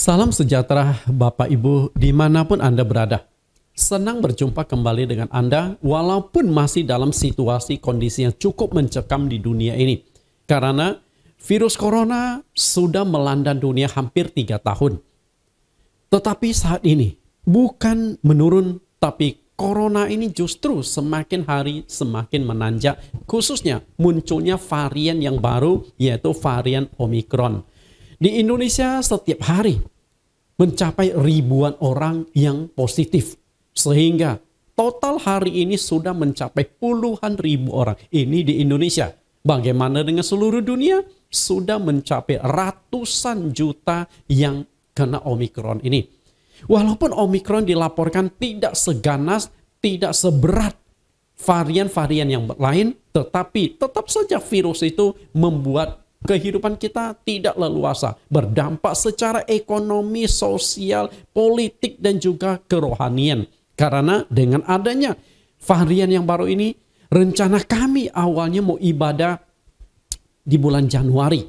Salam sejahtera Bapak Ibu dimanapun Anda berada. Senang berjumpa kembali dengan Anda walaupun masih dalam situasi kondisi yang cukup mencekam di dunia ini. Karena virus corona sudah melanda dunia hampir 3 tahun. Tetapi saat ini bukan menurun, tapi corona ini justru semakin hari semakin menanjak. Khususnya munculnya varian yang baru yaitu varian Omicron. Di Indonesia setiap hari mencapai ribuan orang yang positif. Sehingga total hari ini sudah mencapai puluhan ribu orang. Ini di Indonesia. Bagaimana dengan seluruh dunia? Sudah mencapai ratusan juta yang kena Omicron ini. Walaupun Omicron dilaporkan tidak seganas, tidak seberat varian-varian yang lain, tetapi tetap saja virus itu membuat kehidupan kita tidak leluasa, berdampak secara ekonomi, sosial, politik, dan juga kerohanian. Karena dengan adanya varian yang baru ini, rencana kami awalnya mau ibadah di bulan Januari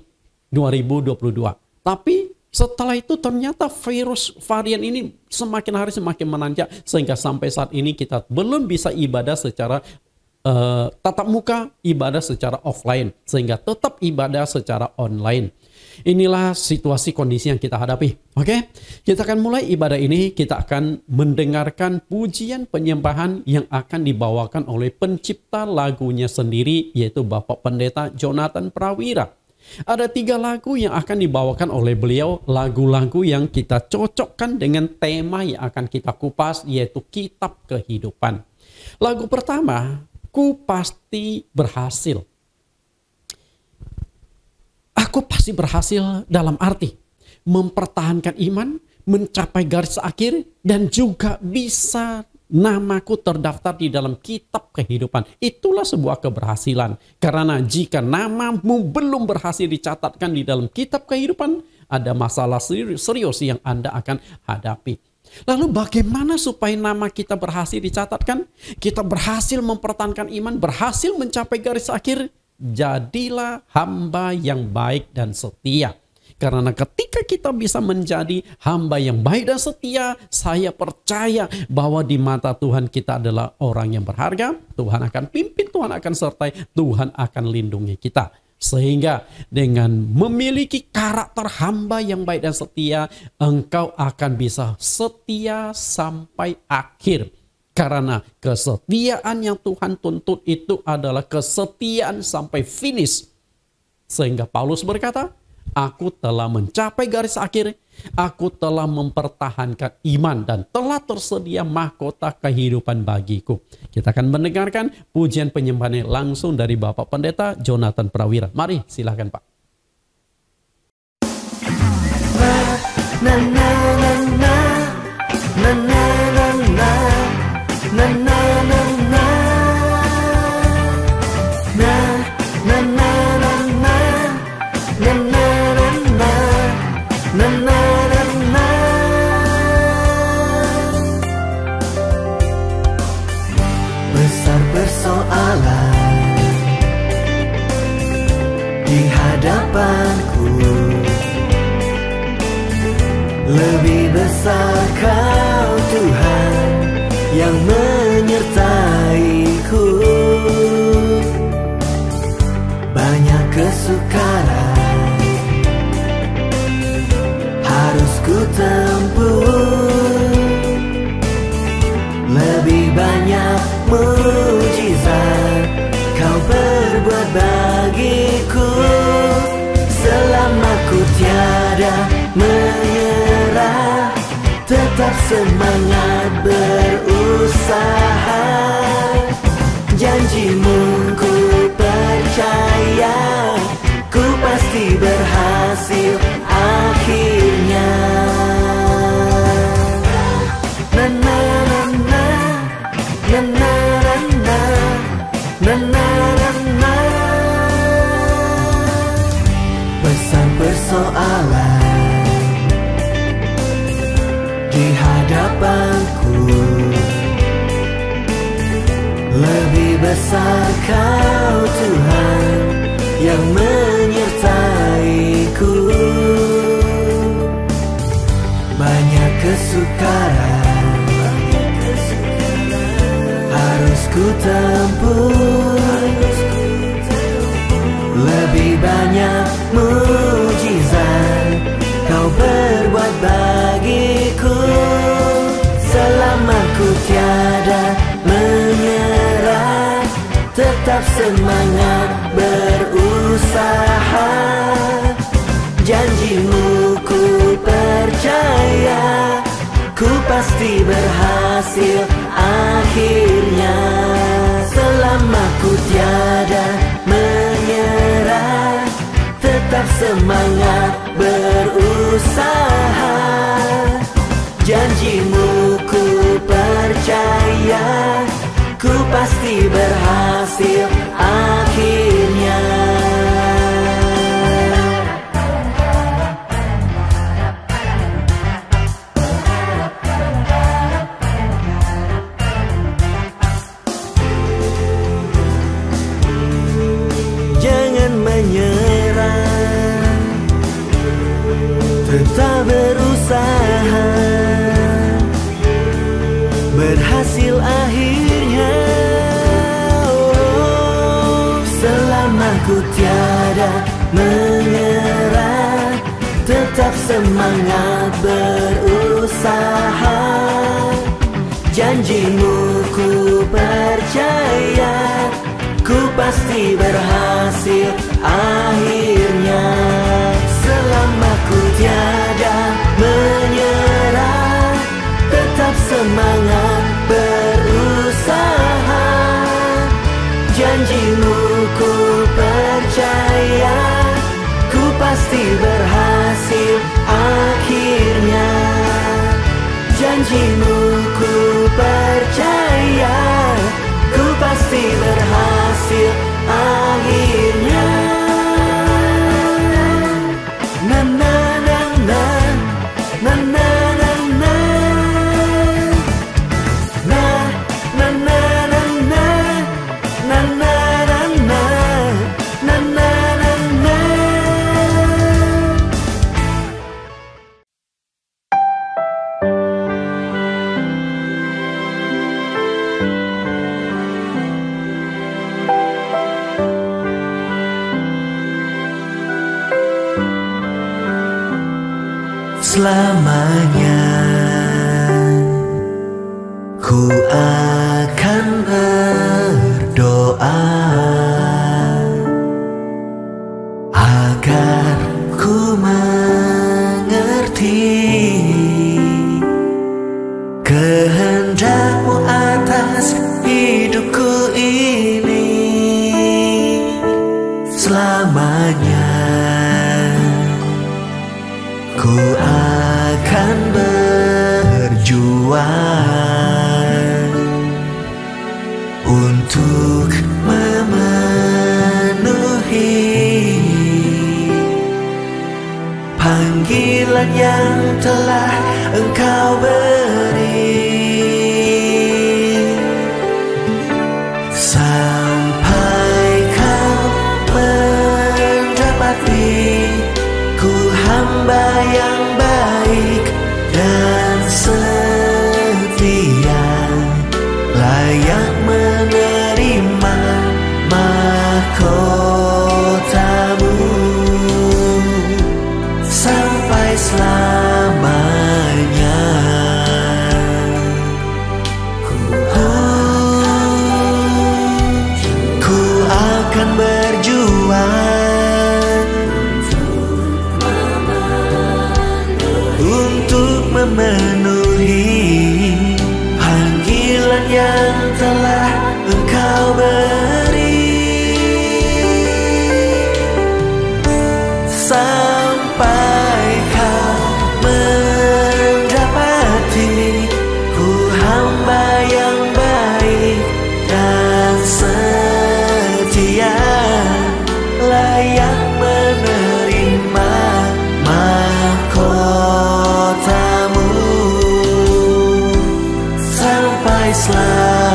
2022. Tapi setelah itu ternyata virus varian ini semakin hari semakin menanjak, sehingga sampai saat ini kita belum bisa ibadah secara tatap muka, ibadah secara offline, sehingga tetap ibadah secara online. Inilah situasi kondisi yang kita hadapi. Oke, kita akan mulai ibadah ini. Kita akan mendengarkan pujian penyembahan yang akan dibawakan oleh pencipta lagunya sendiri, yaitu Bapak Pendeta Jonathan Prawira. Ada 3 lagu yang akan dibawakan oleh beliau, lagu-lagu yang kita cocokkan dengan tema yang akan kita kupas, yaitu Kitab Kehidupan. Lagu pertama, Ku pasti berhasil. Aku pasti berhasil dalam arti mempertahankan iman, mencapai garis akhir, dan juga bisa namaku terdaftar di dalam kitab kehidupan. Itulah sebuah keberhasilan. Karena jika namamu belum berhasil dicatatkan di dalam kitab kehidupan, ada masalah serius yang Anda akan hadapi. Lalu bagaimana supaya nama kita berhasil dicatatkan? Kita berhasil mempertahankan iman, berhasil mencapai garis akhir. Jadilah hamba yang baik dan setia. Karena ketika kita bisa menjadi hamba yang baik dan setia, saya percaya bahwa di mata Tuhan kita adalah orang yang berharga. Tuhan akan pimpin, Tuhan akan sertai, Tuhan akan lindungi kita. Sehingga dengan memiliki karakter hamba yang baik dan setia, engkau akan bisa setia sampai akhir. Karena kesetiaan yang Tuhan tuntut itu adalah kesetiaan sampai finish. Sehingga Paulus berkata, aku telah mencapai garis akhir, aku telah mempertahankan iman dan telah tersedia mahkota kehidupan bagiku. Kita akan mendengarkan pujian penyembahan langsung dari Bapak Pendeta Jonathan Prawira. Mari silakan Pak. Na na na na na na na na na na na na na na na na na na. Besar persoalan di hadapanku, lebih besar Kau Tuhan yang menyertaiku. Banyak kesukaran harus ku tempuh, lebih banyak mujizat Kau berbuat bagiku. Selama ku tiada menyerah, tetap semangat berusaha. Janji-Mu ku percaya, ku pasti berhasil akhirnya. Na na na na na na na na na na. Besar persoalan di hadapanku, lebih besar Kau Tuhan yang menyertaiku. kesukaran harus ku tempuh, lebih banyak mujizat kau berbuat bagiku. Selama ku tiada menyerah, tetap semangat berusaha. Janjimu ku percaya, ku pasti berhasil akhirnya. Selama ku tiada menyerah, tetap semangat berusaha. Janjimu ku percaya, ku pasti berhasil akhirnya. Jangan menyerah, tetap berusaha. Berhasil akhirnya. Selama ku tiada menyerah, tetap semangat berusaha. Janjimu ku percaya, ku pasti berhasil akhirnya. Selama ku tiada menyerah, tetap semangat berusaha. Janjimu ku percaya, ku pasti berhasil akhirnya. Janjimu ku percaya, ku pasti berhasil akhirnya. Na na na na, na na na na. Selamanya ku akan berdoa agar ku mengerti kehendak-Mu atas hidupku ini. Selamanya ku akan berjuang untuk memenuhi panggilan yang telah Engkau beri. Sampai kau mendapati ku hamba yang baik dan setia, layak menerima mahkota-Mu sampai selamanya. Ku akan berjuang untuk memenuhi panggilan yang telah Engkau beri. Sampai kau mendapati ku hamba yang baik dan setia, layak menerima mahkota-Mu sampai selamanya.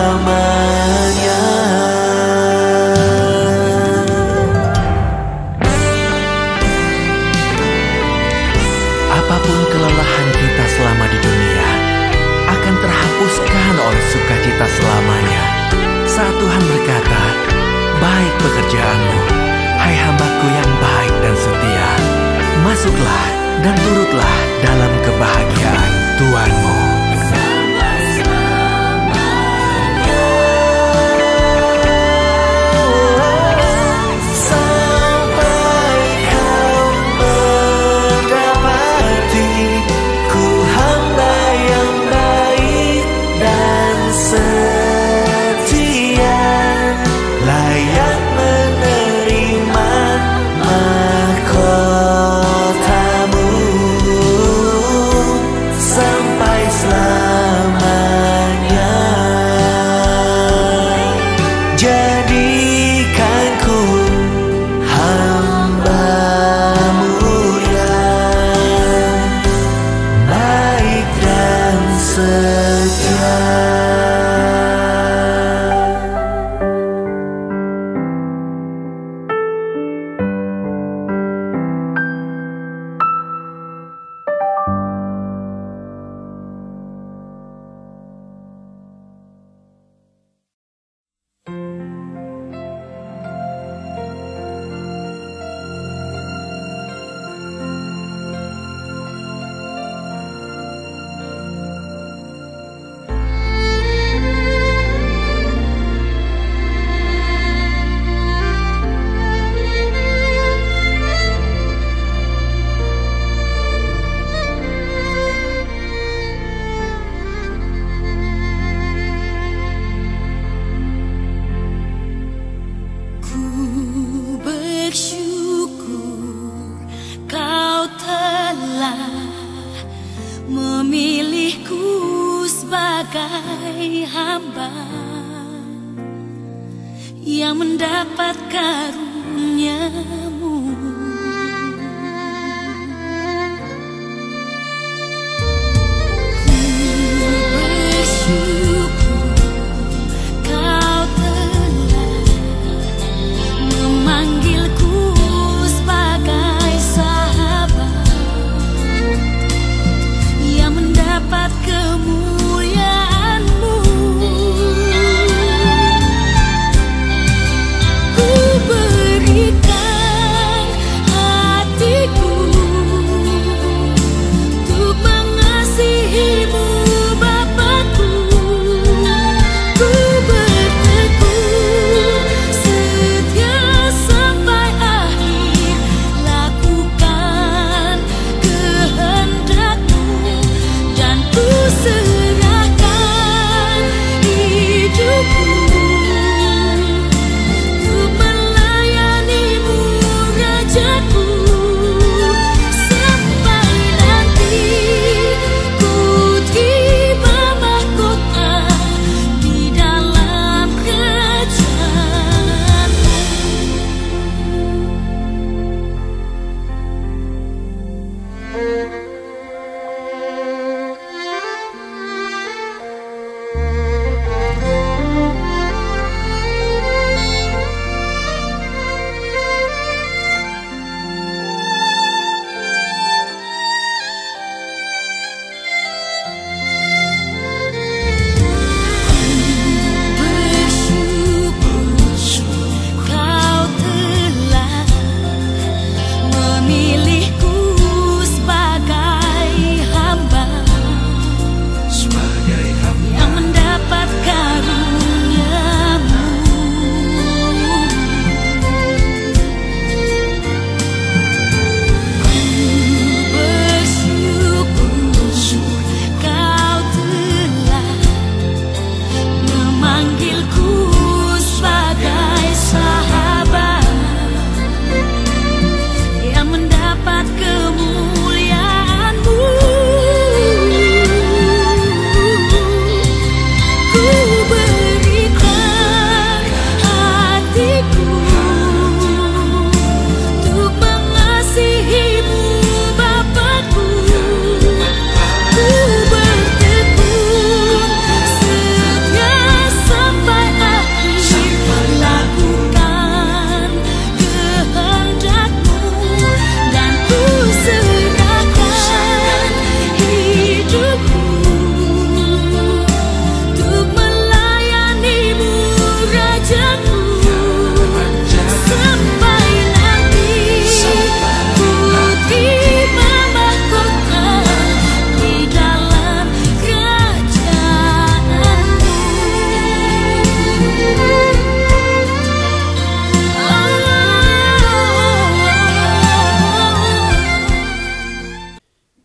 hamba yang mendapat karunia-Mu.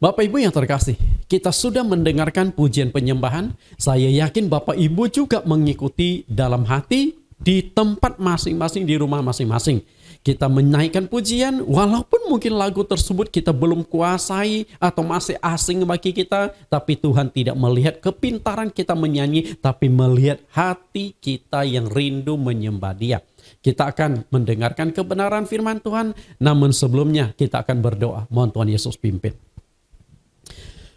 Bapak Ibu yang terkasih, kita sudah mendengarkan pujian penyembahan. Saya yakin Bapak Ibu juga mengikuti dalam hati di tempat masing-masing, di rumah masing-masing. Kita menaikkan pujian, walaupun mungkin lagu tersebut kita belum kuasai atau masih asing bagi kita, tapi Tuhan tidak melihat kepintaran kita menyanyi, tapi melihat hati kita yang rindu menyembah Dia. Kita akan mendengarkan kebenaran firman Tuhan, namun sebelumnya kita akan berdoa. Mohon Tuhan Yesus pimpin.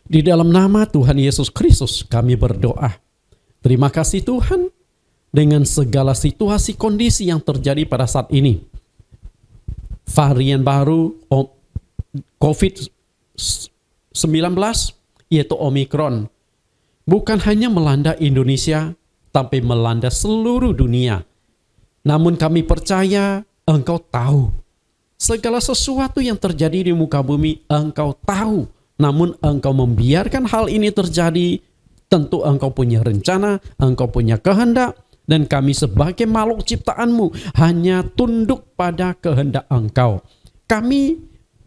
Di dalam nama Tuhan Yesus Kristus kami berdoa. Terima kasih Tuhan dengan segala situasi kondisi yang terjadi pada saat ini. Varian baru COVID-19 yaitu Omikron bukan hanya melanda Indonesia tapi melanda seluruh dunia. Namun kami percaya Engkau tahu segala sesuatu yang terjadi di muka bumi. Engkau tahu. Namun Engkau membiarkan hal ini terjadi. Tentu Engkau punya rencana, Engkau punya kehendak, dan kami sebagai makhluk ciptaan-Mu hanya tunduk pada kehendak Engkau. Kami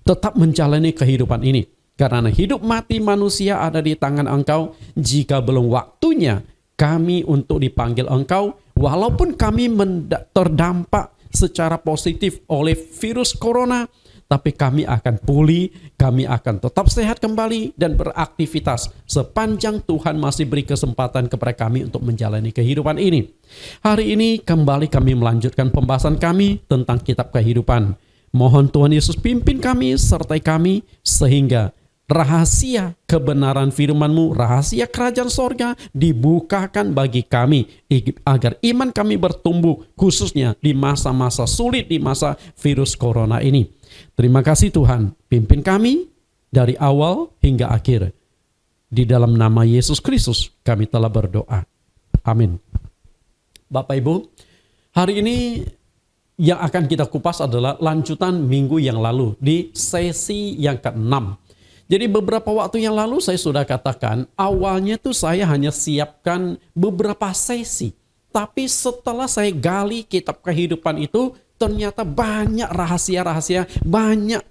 tetap menjalani kehidupan ini karena hidup mati manusia ada di tangan Engkau. Jika belum waktunya kami untuk dipanggil Engkau, walaupun kami terdampak secara positif oleh virus corona, tapi kami akan pulih, kami akan tetap sehat kembali dan beraktivitas sepanjang Tuhan masih beri kesempatan kepada kami untuk menjalani kehidupan ini. Hari ini kembali kami melanjutkan pembahasan kami tentang kitab kehidupan. Mohon Tuhan Yesus pimpin kami, sertai kami, sehingga rahasia kebenaran firman-Mu, rahasia kerajaan sorga dibukakan bagi kami, agar iman kami bertumbuh, khususnya di masa-masa sulit, di masa virus corona ini. Terima kasih Tuhan, pimpin kami dari awal hingga akhir. Di dalam nama Yesus Kristus kami telah berdoa. Amin. Bapak Ibu, hari ini yang akan kita kupas adalah lanjutan minggu yang lalu di sesi yang ke-6. Jadi beberapa waktu yang lalu saya sudah katakan, awalnya tuh saya hanya siapkan beberapa sesi. Tapi setelah saya gali kitab kehidupan itu, ternyata banyak rahasia-rahasia, banyak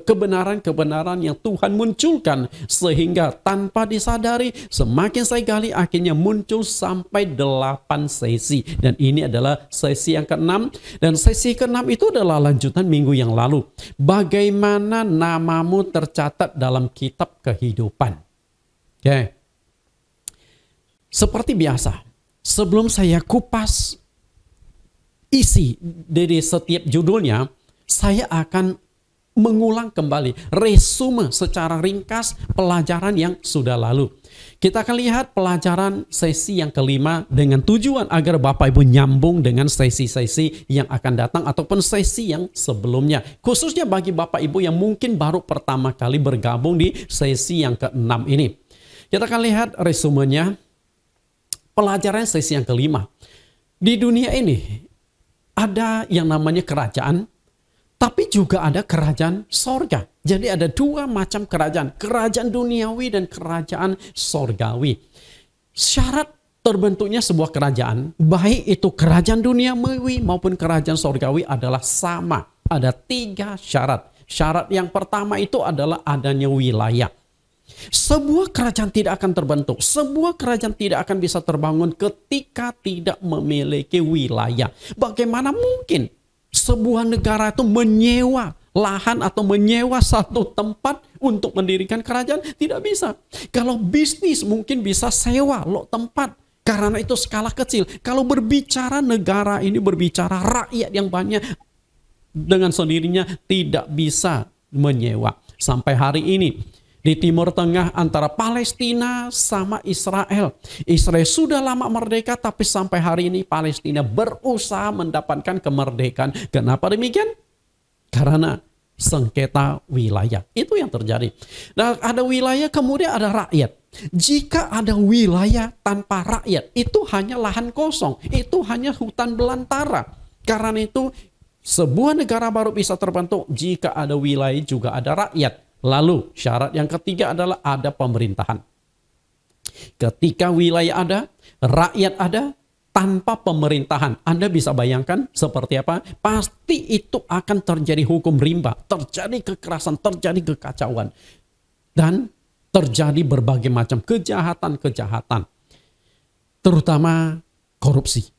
kebenaran-kebenaran yang Tuhan munculkan. Sehingga tanpa disadari, semakin saya gali, akhirnya muncul sampai 8 sesi. Dan ini adalah sesi yang ke-6. Dan sesi ke-6 itu adalah lanjutan minggu yang lalu. Bagaimana namamu tercatat dalam kitab kehidupan. Oke. Seperti biasa, sebelum saya kupas isi dari setiap judulnya, saya akan mengulang kembali resume secara ringkas pelajaran yang sudah lalu. Kita akan lihat pelajaran sesi yang kelima dengan tujuan agar Bapak Ibu nyambung dengan sesi-sesi yang akan datang ataupun sesi yang sebelumnya. Khususnya bagi Bapak Ibu yang mungkin baru pertama kali bergabung di sesi yang ke-6 ini. Kita akan lihat resumenya pelajaran sesi yang kelima. Di dunia ini ada yang namanya kerajaan, tapi juga ada kerajaan sorga. Jadi ada dua macam kerajaan. Kerajaan duniawi dan kerajaan sorgawi. Syarat terbentuknya sebuah kerajaan, baik itu kerajaan duniawi maupun kerajaan sorgawi adalah sama. Ada 3 syarat. Syarat yang pertama itu adalah adanya wilayah. Sebuah kerajaan tidak akan terbentuk. Sebuah kerajaan tidak akan bisa terbangun ketika tidak memiliki wilayah. Bagaimana mungkin sebuah negara itu menyewa lahan atau menyewa satu tempat untuk mendirikan kerajaan? Tidak bisa. Kalau bisnis mungkin bisa sewa tempat, karena itu skala kecil. Kalau berbicara negara ini, berbicara rakyat yang banyak, dengan sendirinya tidak bisa menyewa. Sampai hari ini di Timur Tengah antara Palestina sama Israel. Israel sudah lama merdeka, tapi sampai hari ini Palestina berusaha mendapatkan kemerdekaan. Kenapa demikian? Karena sengketa wilayah. Itu yang terjadi. Nah, ada wilayah, kemudian ada rakyat. Jika ada wilayah tanpa rakyat, itu hanya lahan kosong. Itu hanya hutan belantara. Karena itu sebuah negara baru bisa terbentuk jika ada wilayah juga ada rakyat. Lalu syarat yang ketiga adalah ada pemerintahan. Ketika wilayah ada, rakyat ada, tanpa pemerintahan, Anda bisa bayangkan seperti apa? Pasti itu akan terjadi hukum rimba, terjadi kekerasan, terjadi kekacauan, dan terjadi berbagai macam kejahatan-kejahatan, terutama korupsi.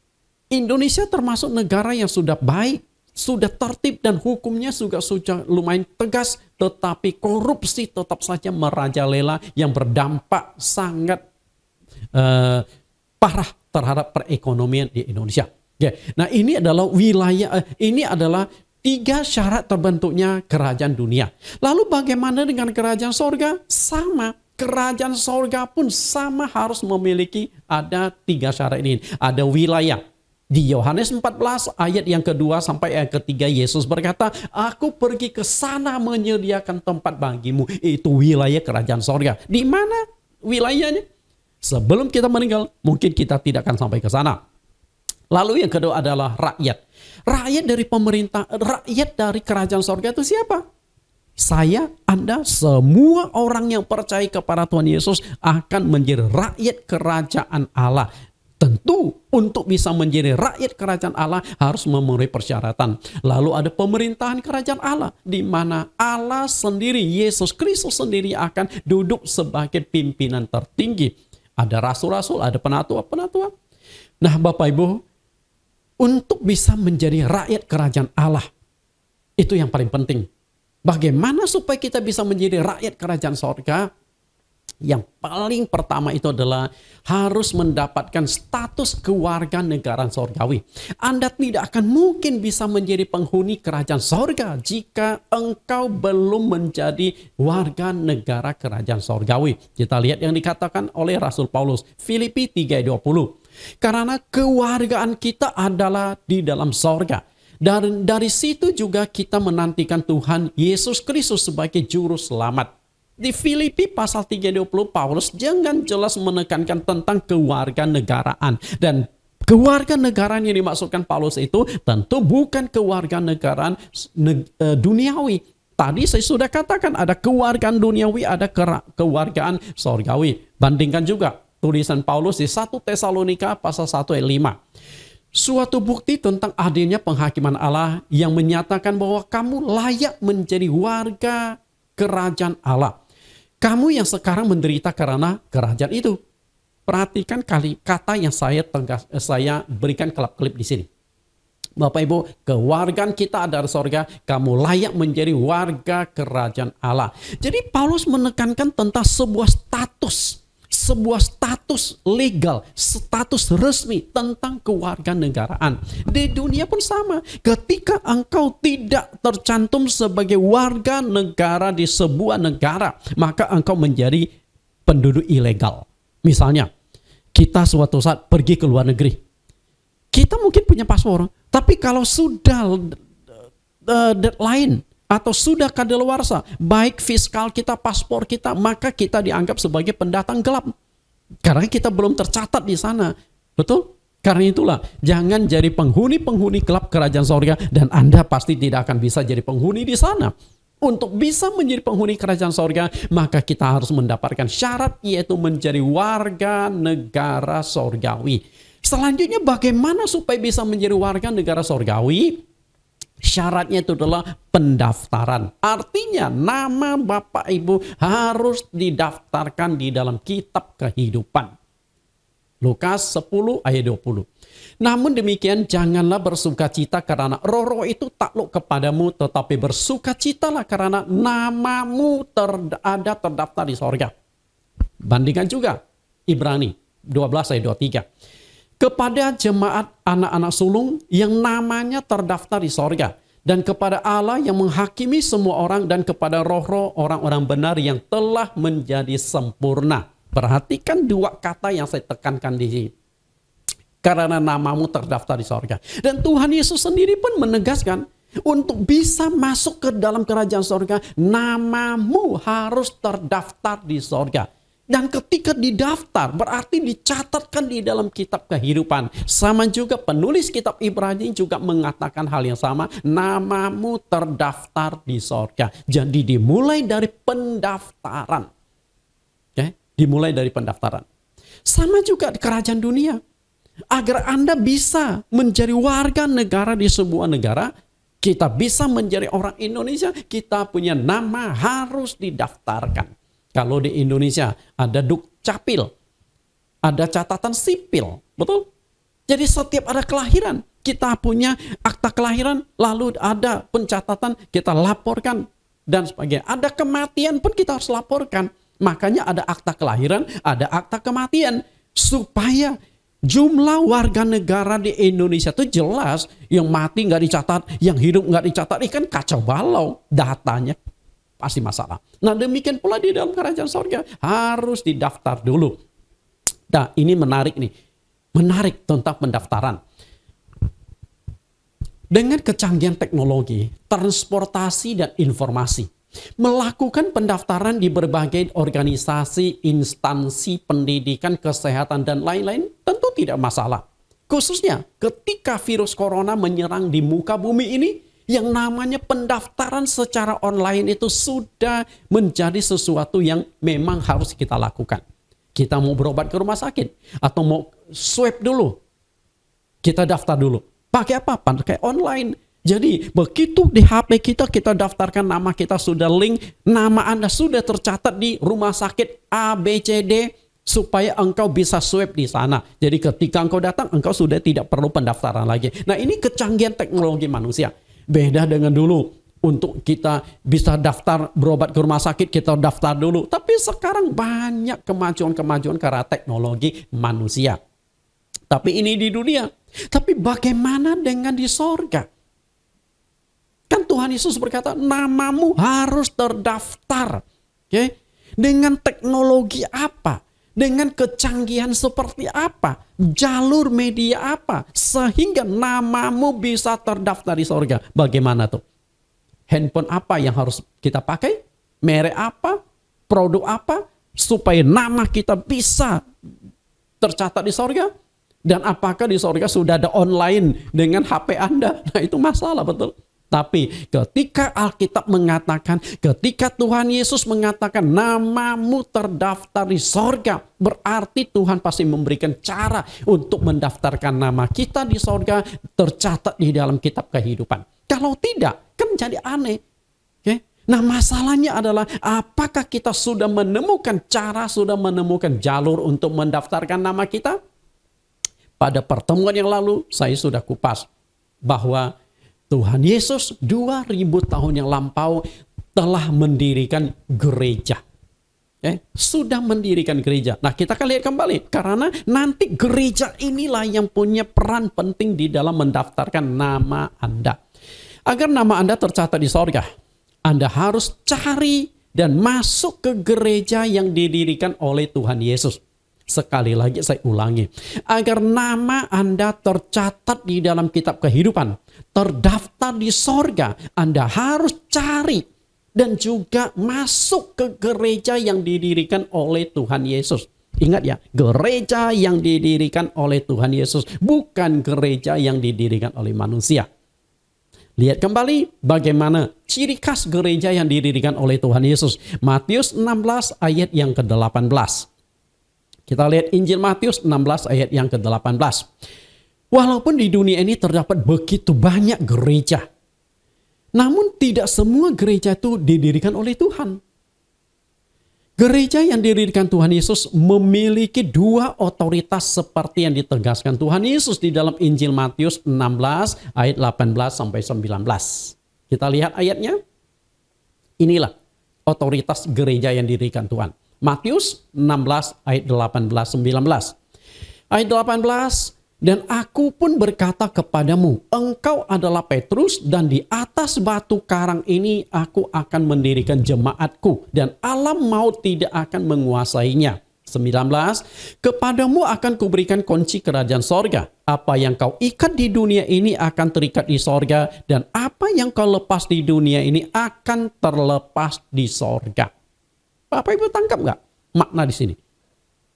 Indonesia termasuk negara yang sudah baik, sudah tertib dan hukumnya juga sudah lumayan tegas, tetapi korupsi tetap saja merajalela yang berdampak sangat parah terhadap perekonomian di Indonesia. Nah, ini adalah wilayah, ini adalah 3 syarat terbentuknya kerajaan dunia. Lalu bagaimana dengan kerajaan sorga? Sama. Kerajaan sorga pun sama harus memiliki ada 3 syarat ini. Ada wilayah. Di Yohanes 14 ayat yang kedua sampai ayat ketiga, Yesus berkata, aku pergi ke sana menyediakan tempat bagimu. Itu wilayah kerajaan sorga. Di mana wilayahnya? Sebelum kita meninggal, mungkin kita tidak akan sampai ke sana. Lalu yang kedua adalah rakyat. Rakyat dari pemerintah, rakyat dari kerajaan sorga itu siapa? Saya, Anda, semua orang yang percaya kepada Tuhan Yesus akan menjadi rakyat kerajaan Allah. Tentu untuk bisa menjadi rakyat kerajaan Allah harus memenuhi persyaratan. Lalu ada pemerintahan kerajaan Allah, di mana Allah sendiri, Yesus Kristus sendiri akan duduk sebagai pimpinan tertinggi. Ada rasul-rasul, ada penatua-penatua. Nah, Bapak Ibu, untuk bisa menjadi rakyat kerajaan Allah, itu yang paling penting. Bagaimana supaya kita bisa menjadi rakyat kerajaan sorga? Yang paling pertama itu adalah harus mendapatkan status kewarganegaraan sorgawi. Anda tidak akan mungkin bisa menjadi penghuni kerajaan sorga jika engkau belum menjadi warga negara kerajaan sorgawi. Kita lihat yang dikatakan oleh Rasul Paulus, Filipi 3:20. Karena kewargaan kita adalah di dalam sorga. Dan dari situ juga kita menantikan Tuhan Yesus Kristus sebagai juru selamat. Di Filipi pasal 3:20 Paulus jangan jelas menekankan tentang kewarganegaraan. Dan kewarganegaraan yang dimaksudkan Paulus itu tentu bukan kewarganegaraan duniawi. Tadi saya sudah katakan ada kewargaan duniawi, ada kewargaan sorgawi. Bandingkan juga tulisan Paulus di 1 Tesalonika pasal 1 ayat 5. Suatu bukti tentang adilnya penghakiman Allah yang menyatakan bahwa kamu layak menjadi warga kerajaan Allah. Kamu yang sekarang menderita karena kerajaan itu. Perhatikan kata yang saya berikan kelip-kelip di sini. Bapak Ibu, kewargaan kita ada di sorga, kamu layak menjadi warga kerajaan Allah. Jadi Paulus menekankan tentang sebuah status legal, status resmi tentang kewarganegaraan. Di dunia pun sama. Ketika engkau tidak tercantum sebagai warga negara di sebuah negara, maka engkau menjadi penduduk ilegal. Misalnya, kita suatu saat pergi ke luar negeri. Kita mungkin punya paspor, tapi kalau sudah deadline atau sudah kadaluarsa, baik fiskal kita, paspor kita, maka kita dianggap sebagai pendatang gelap. Karena kita belum tercatat di sana. Betul? Karena itulah, jangan jadi penghuni-penghuni gelap kerajaan sorga, dan Anda pasti tidak akan bisa jadi penghuni di sana. Untuk bisa menjadi penghuni kerajaan sorga, maka kita harus mendapatkan syarat, yaitu menjadi warga negara sorgawi. Selanjutnya, bagaimana supaya bisa menjadi warga negara sorgawi? Syaratnya itu adalah pendaftaran. Artinya nama Bapak Ibu harus didaftarkan di dalam kitab kehidupan. Lukas 10 ayat 20. Namun demikian janganlah bersukacita karena roh-roh itu takluk kepadamu, tetapi bersukacitalah karena namamu ada terdaftar di sorga. Bandingkan juga Ibrani 12 ayat 23. Kepada jemaat anak-anak sulung yang namanya terdaftar di sorga, dan kepada Allah yang menghakimi semua orang, dan kepada roh-roh orang-orang benar yang telah menjadi sempurna. Perhatikan dua kata yang saya tekankan di sini. Karena namamu terdaftar di sorga. Dan Tuhan Yesus sendiri pun menegaskan, untuk bisa masuk ke dalam kerajaan sorga, namamu harus terdaftar di sorga. Dan ketika didaftar, berarti dicatatkan di dalam kitab kehidupan. Sama juga penulis kitab Ibrani juga mengatakan hal yang sama. Namamu terdaftar di sorga. Jadi dimulai dari pendaftaran. Okay? Dimulai dari pendaftaran. Sama juga di kerajaan dunia. Agar Anda bisa menjadi warga negara di sebuah negara, kita bisa menjadi orang Indonesia, kita punya nama harus didaftarkan. Kalau di Indonesia ada Dukcapil, ada catatan sipil, betul? Jadi setiap ada kelahiran, kita punya akta kelahiran, lalu ada pencatatan, kita laporkan, dan sebagainya. Ada kematian pun kita harus laporkan. Makanya ada akta kelahiran, ada akta kematian. Supaya jumlah warga negara di Indonesia itu jelas, yang mati nggak dicatat, yang hidup nggak dicatat, ini kan kacau balau datanya. Pasti masalah. Nah demikian pula di dalam kerajaan sorga harus didaftar dulu. Nah ini menarik nih. Menarik tentang pendaftaran. Dengan kecanggihan teknologi, transportasi dan informasi. Melakukan pendaftaran di berbagai organisasi, instansi pendidikan, kesehatan dan lain-lain tentu tidak masalah. Khususnya ketika virus corona menyerang di muka bumi ini, yang namanya pendaftaran secara online itu sudah menjadi sesuatu yang memang harus kita lakukan. Kita mau berobat ke rumah sakit atau mau swab dulu, kita daftar dulu. Pakai apa? Pakai online. Jadi begitu di HP kita daftarkan nama kita, sudah link, nama Anda sudah tercatat di rumah sakit ABCD, supaya engkau bisa swab di sana. Jadi ketika engkau datang, engkau sudah tidak perlu pendaftaran lagi. Nah ini kecanggihan teknologi manusia. Beda dengan dulu. Untuk kita bisa daftar berobat ke rumah sakit, kita daftar dulu. Tapi sekarang banyak kemajuan-kemajuan karena teknologi manusia. Tapi ini di dunia. Tapi bagaimana dengan di sorga? Kan Tuhan Yesus berkata, namamu harus terdaftar. Oke? Dengan teknologi apa? Dengan kecanggihan seperti apa? Jalur media apa? Sehingga namamu bisa terdaftar di sorga. Bagaimana tuh? Handphone apa yang harus kita pakai? Merek apa? Produk apa? Supaya nama kita bisa tercatat di sorga. Dan apakah di sorga sudah ada online dengan HP Anda? Nah, itu masalah, betul. Tapi ketika Alkitab mengatakan, ketika Tuhan Yesus mengatakan namamu terdaftar di sorga, berarti Tuhan pasti memberikan cara untuk mendaftarkan nama kita di sorga, tercatat di dalam kitab kehidupan. Kalau tidak, kan jadi aneh. Okay? Nah, masalahnya adalah apakah kita sudah menemukan cara, sudah menemukan jalur untuk mendaftarkan nama kita? Pada pertemuan yang lalu, saya sudah kupas bahwa Tuhan Yesus 2000 tahun yang lampau telah mendirikan gereja. Sudah mendirikan gereja. Nah, kita akan lihat kembali. Karena nanti gereja inilah yang punya peran penting di dalam mendaftarkan nama Anda. Agar nama Anda tercatat di sorga, Anda harus cari dan masuk ke gereja yang didirikan oleh Tuhan Yesus. Sekali lagi saya ulangi. Agar nama Anda tercatat di dalam kitab kehidupan, terdaftar di sorga, Anda harus cari dan juga masuk ke gereja yang didirikan oleh Tuhan Yesus. Ingat ya, gereja yang didirikan oleh Tuhan Yesus, bukan gereja yang didirikan oleh manusia. Lihat kembali bagaimana ciri khas gereja yang didirikan oleh Tuhan Yesus. Matius 16 ayat yang ke-18. Kita lihat Injil Matius 16 ayat yang ke-18. Walaupun di dunia ini terdapat begitu banyak gereja, namun tidak semua gereja itu didirikan oleh Tuhan. Gereja yang didirikan Tuhan Yesus memiliki dua otoritas seperti yang ditegaskan Tuhan Yesus di dalam Injil Matius 16 ayat 18 sampai 19. Kita lihat ayatnya. Inilah otoritas gereja yang didirikan Tuhan. Matius 16 ayat 18-19. Ayat 18, dan aku pun berkata kepadamu, engkau adalah Petrus, dan di atas batu karang ini aku akan mendirikan jemaatku, dan alam maut tidak akan menguasainya. 19, kepadamu akan kuberikan kunci kerajaan sorga. Apa yang kau ikat di dunia ini akan terikat di sorga, dan apa yang kau lepas di dunia ini akan terlepas di sorga. Bapak Ibu tangkap nggak makna di sini?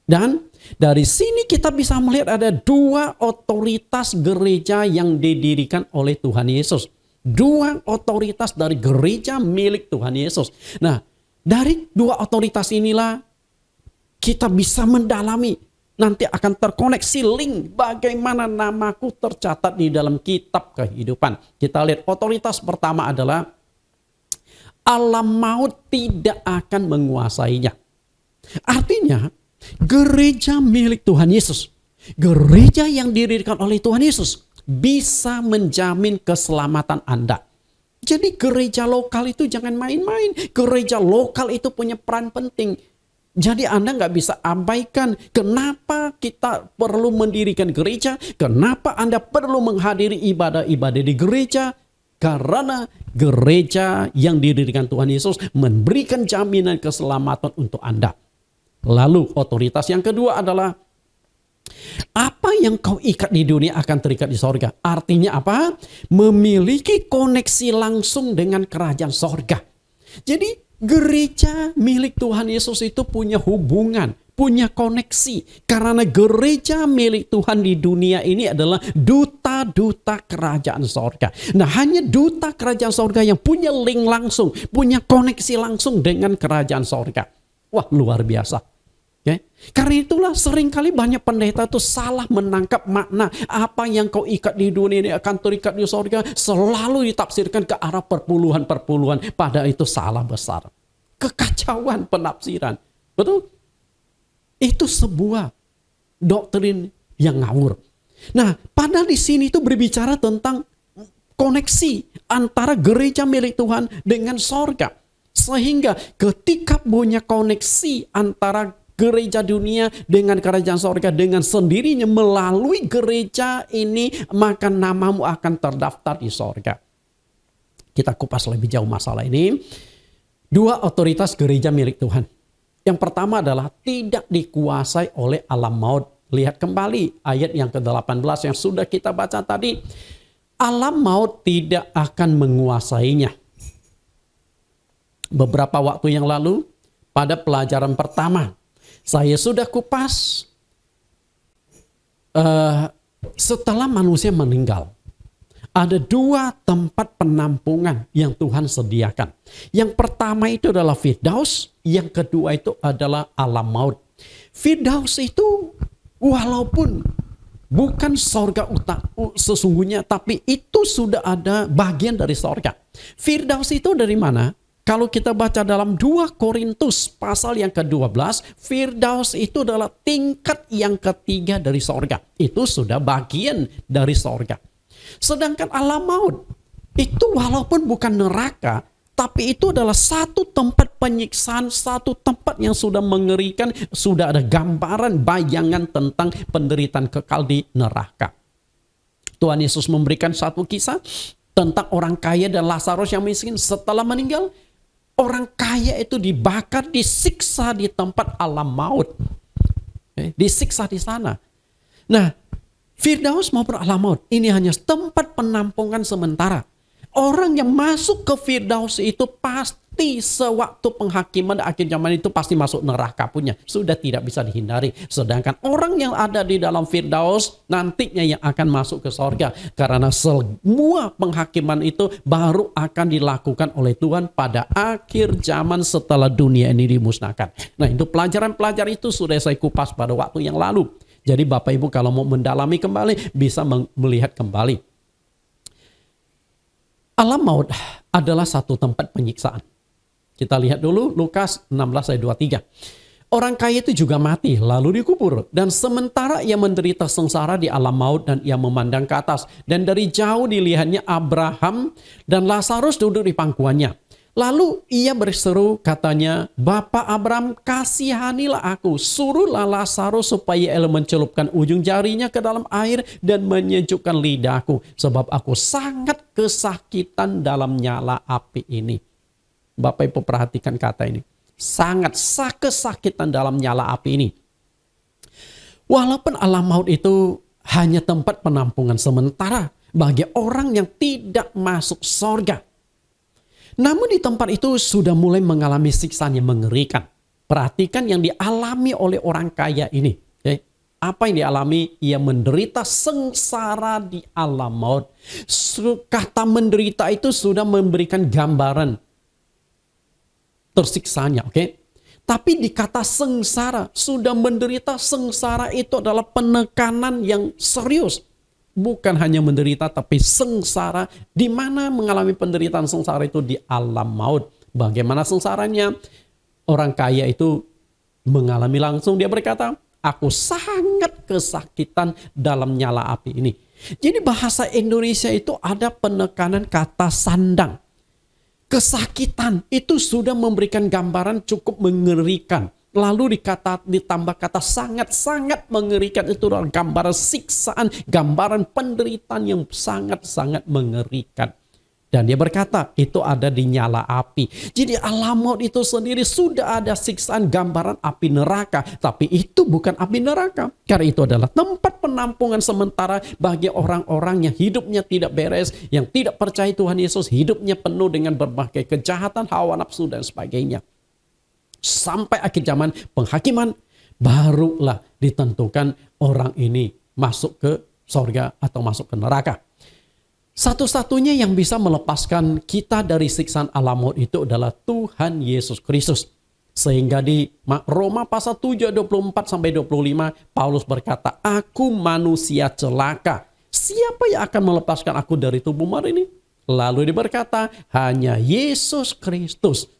Dan dari sini kita bisa melihat ada dua otoritas gereja yang didirikan oleh Tuhan Yesus. Dua otoritas dari gereja milik Tuhan Yesus. Nah, dari dua otoritas inilah kita bisa mendalami. Nanti akan terkoneksi link bagaimana namaku tercatat di dalam kitab kehidupan. Kita lihat otoritas pertama adalah alam maut tidak akan menguasainya. Artinya, gereja milik Tuhan Yesus, gereja yang didirikan oleh Tuhan Yesus bisa menjamin keselamatan Anda. Jadi gereja lokal itu jangan main-main. Gereja lokal itu punya peran penting. Jadi Anda nggak bisa abaikan kenapa kita perlu mendirikan gereja, kenapa Anda perlu menghadiri ibadah-ibadah di gereja. Karena gereja yang didirikan Tuhan Yesus memberikan jaminan keselamatan untuk Anda. Lalu otoritas yang kedua adalah apa yang kau ikat di dunia akan terikat di sorga. Artinya apa? Memiliki koneksi langsung dengan kerajaan sorga. Jadi gereja milik Tuhan Yesus itu punya hubungan, punya koneksi. Karena gereja milik Tuhan di dunia ini adalah duta-duta kerajaan sorga. Nah, hanya duta kerajaan sorga yang punya link langsung, punya koneksi langsung dengan kerajaan sorga. Wah, luar biasa. Okay? Karena itulah seringkali banyak pendeta itu salah menangkap makna apa yang kau ikat di dunia ini akan terikat di sorga, selalu ditafsirkan ke arah perpuluhan-perpuluhan. Padahal itu salah besar. Kekacauan penafsiran. Betul? Itu sebuah doktrin yang ngawur. Nah, padahal di sini itu berbicara tentang koneksi antara gereja milik Tuhan dengan sorga. Sehingga ketika punya koneksi antara gereja dunia dengan kerajaan sorga dengan sendirinya melalui gereja ini, maka namamu akan terdaftar di sorga. Kita kupas lebih jauh masalah ini. 2 otoritas gereja milik Tuhan. Yang pertama adalah tidak dikuasai oleh alam maut. Lihat kembali ayat yang ke-18 yang sudah kita baca tadi. Alam maut tidak akan menguasainya. Beberapa waktu yang lalu, pada pelajaran pertama, saya sudah kupas setelah manusia meninggal. Ada 2 tempat penampungan yang Tuhan sediakan. Yang pertama itu adalah Firdaus, yang kedua itu adalah alam maut. Firdaus itu walaupun bukan sorga sesungguhnya, tapi itu sudah ada bagian dari sorga. Firdaus itu dari mana? Kalau kita baca dalam 2 Korintus pasal yang ke-12, Firdaus itu adalah tingkat yang ketiga dari sorga. Itu sudah bagian dari sorga. Sedangkan alam maut itu walaupun bukan neraka, tapi itu adalah satu tempat penyiksaan, satu tempat yang sudah mengerikan, sudah ada gambaran, bayangan tentang penderitaan kekal di neraka. Tuhan Yesus memberikan satu kisah tentang orang kaya dan Lazarus yang miskin. Setelah meninggal, orang kaya itu dibakar, disiksa di tempat alam maut. Disiksa di sana. Nah, Firdaus maupun alam maut ini hanya tempat penampungan sementara. Orang yang masuk ke Firdaus itu pasti sewaktu penghakiman akhir zaman itu pasti masuk neraka punya. Sudah tidak bisa dihindari. Sedangkan orang yang ada di dalam Firdaus nantinya yang akan masuk ke sorga. Karena semua penghakiman itu baru akan dilakukan oleh Tuhan pada akhir zaman setelah dunia ini dimusnahkan. Nah, itu pelajaran-pelajaran itu sudah saya kupas pada waktu yang lalu. Jadi Bapak Ibu kalau mau mendalami kembali bisa melihat kembali. Alam maut adalah satu tempat penyiksaan. Kita lihat dulu Lukas 16 ayat 23. Orang kaya itu juga mati lalu dikubur. Dan sementara ia menderita sengsara di alam maut dan ia memandang ke atas. Dan dari jauh dilihatnya Abraham dan Lazarus duduk di pangkuannya. Lalu ia berseru katanya, Bapak Abraham kasihanilah aku, suruhlah Lazarus supaya ia mencelupkan ujung jarinya ke dalam air dan menyejukkan lidahku. Sebab aku sangat kesakitan dalam nyala api ini. Bapak Ibu perhatikan kata ini. Sangat kesakitan dalam nyala api ini. Walaupun alam maut itu hanya tempat penampungan sementara bagi orang yang tidak masuk sorga. Namun di tempat itu sudah mulai mengalami siksaan yang mengerikan. Perhatikan yang dialami oleh orang kaya ini. Apa yang dialami? Ia menderita sengsara di alam maut. Kata menderita itu sudah memberikan gambaran tersiksanya. Tapi di kata sengsara, sudah menderita sengsara itu adalah penekanan yang serius. Bukan hanya menderita tapi sengsara. Di mana mengalami penderitaan sengsara itu? Di alam maut. Bagaimana sengsaranya? Orang kaya itu mengalami langsung. Dia berkata, aku sangat kesakitan dalam nyala api ini. Jadi bahasa Indonesia itu ada penekanan kata sandang. Kesakitan itu sudah memberikan gambaran cukup mengerikan. Lalu ditambah kata sangat-sangat mengerikan, itu adalah gambaran siksaan, gambaran penderitaan yang sangat-sangat mengerikan. Dan dia berkata, itu ada di nyala api. Jadi alam maut itu sendiri sudah ada siksaan, gambaran api neraka. Tapi itu bukan api neraka. Karena itu adalah tempat penampungan sementara bagi orang-orang yang hidupnya tidak beres, yang tidak percaya Tuhan Yesus, hidupnya penuh dengan berbagai kejahatan, hawa nafsu dan sebagainya. Sampai akhir zaman penghakiman, barulah ditentukan orang ini masuk ke sorga atau masuk ke neraka. Satu-satunya yang bisa melepaskan kita dari siksaan alam maut itu adalah Tuhan Yesus Kristus. Sehingga di Roma pasal 7 24 sampai 25 Paulus berkata, aku manusia celaka. Siapa yang akan melepaskan aku dari tubuh maut ini? Lalu dia berkata, hanya Yesus Kristus.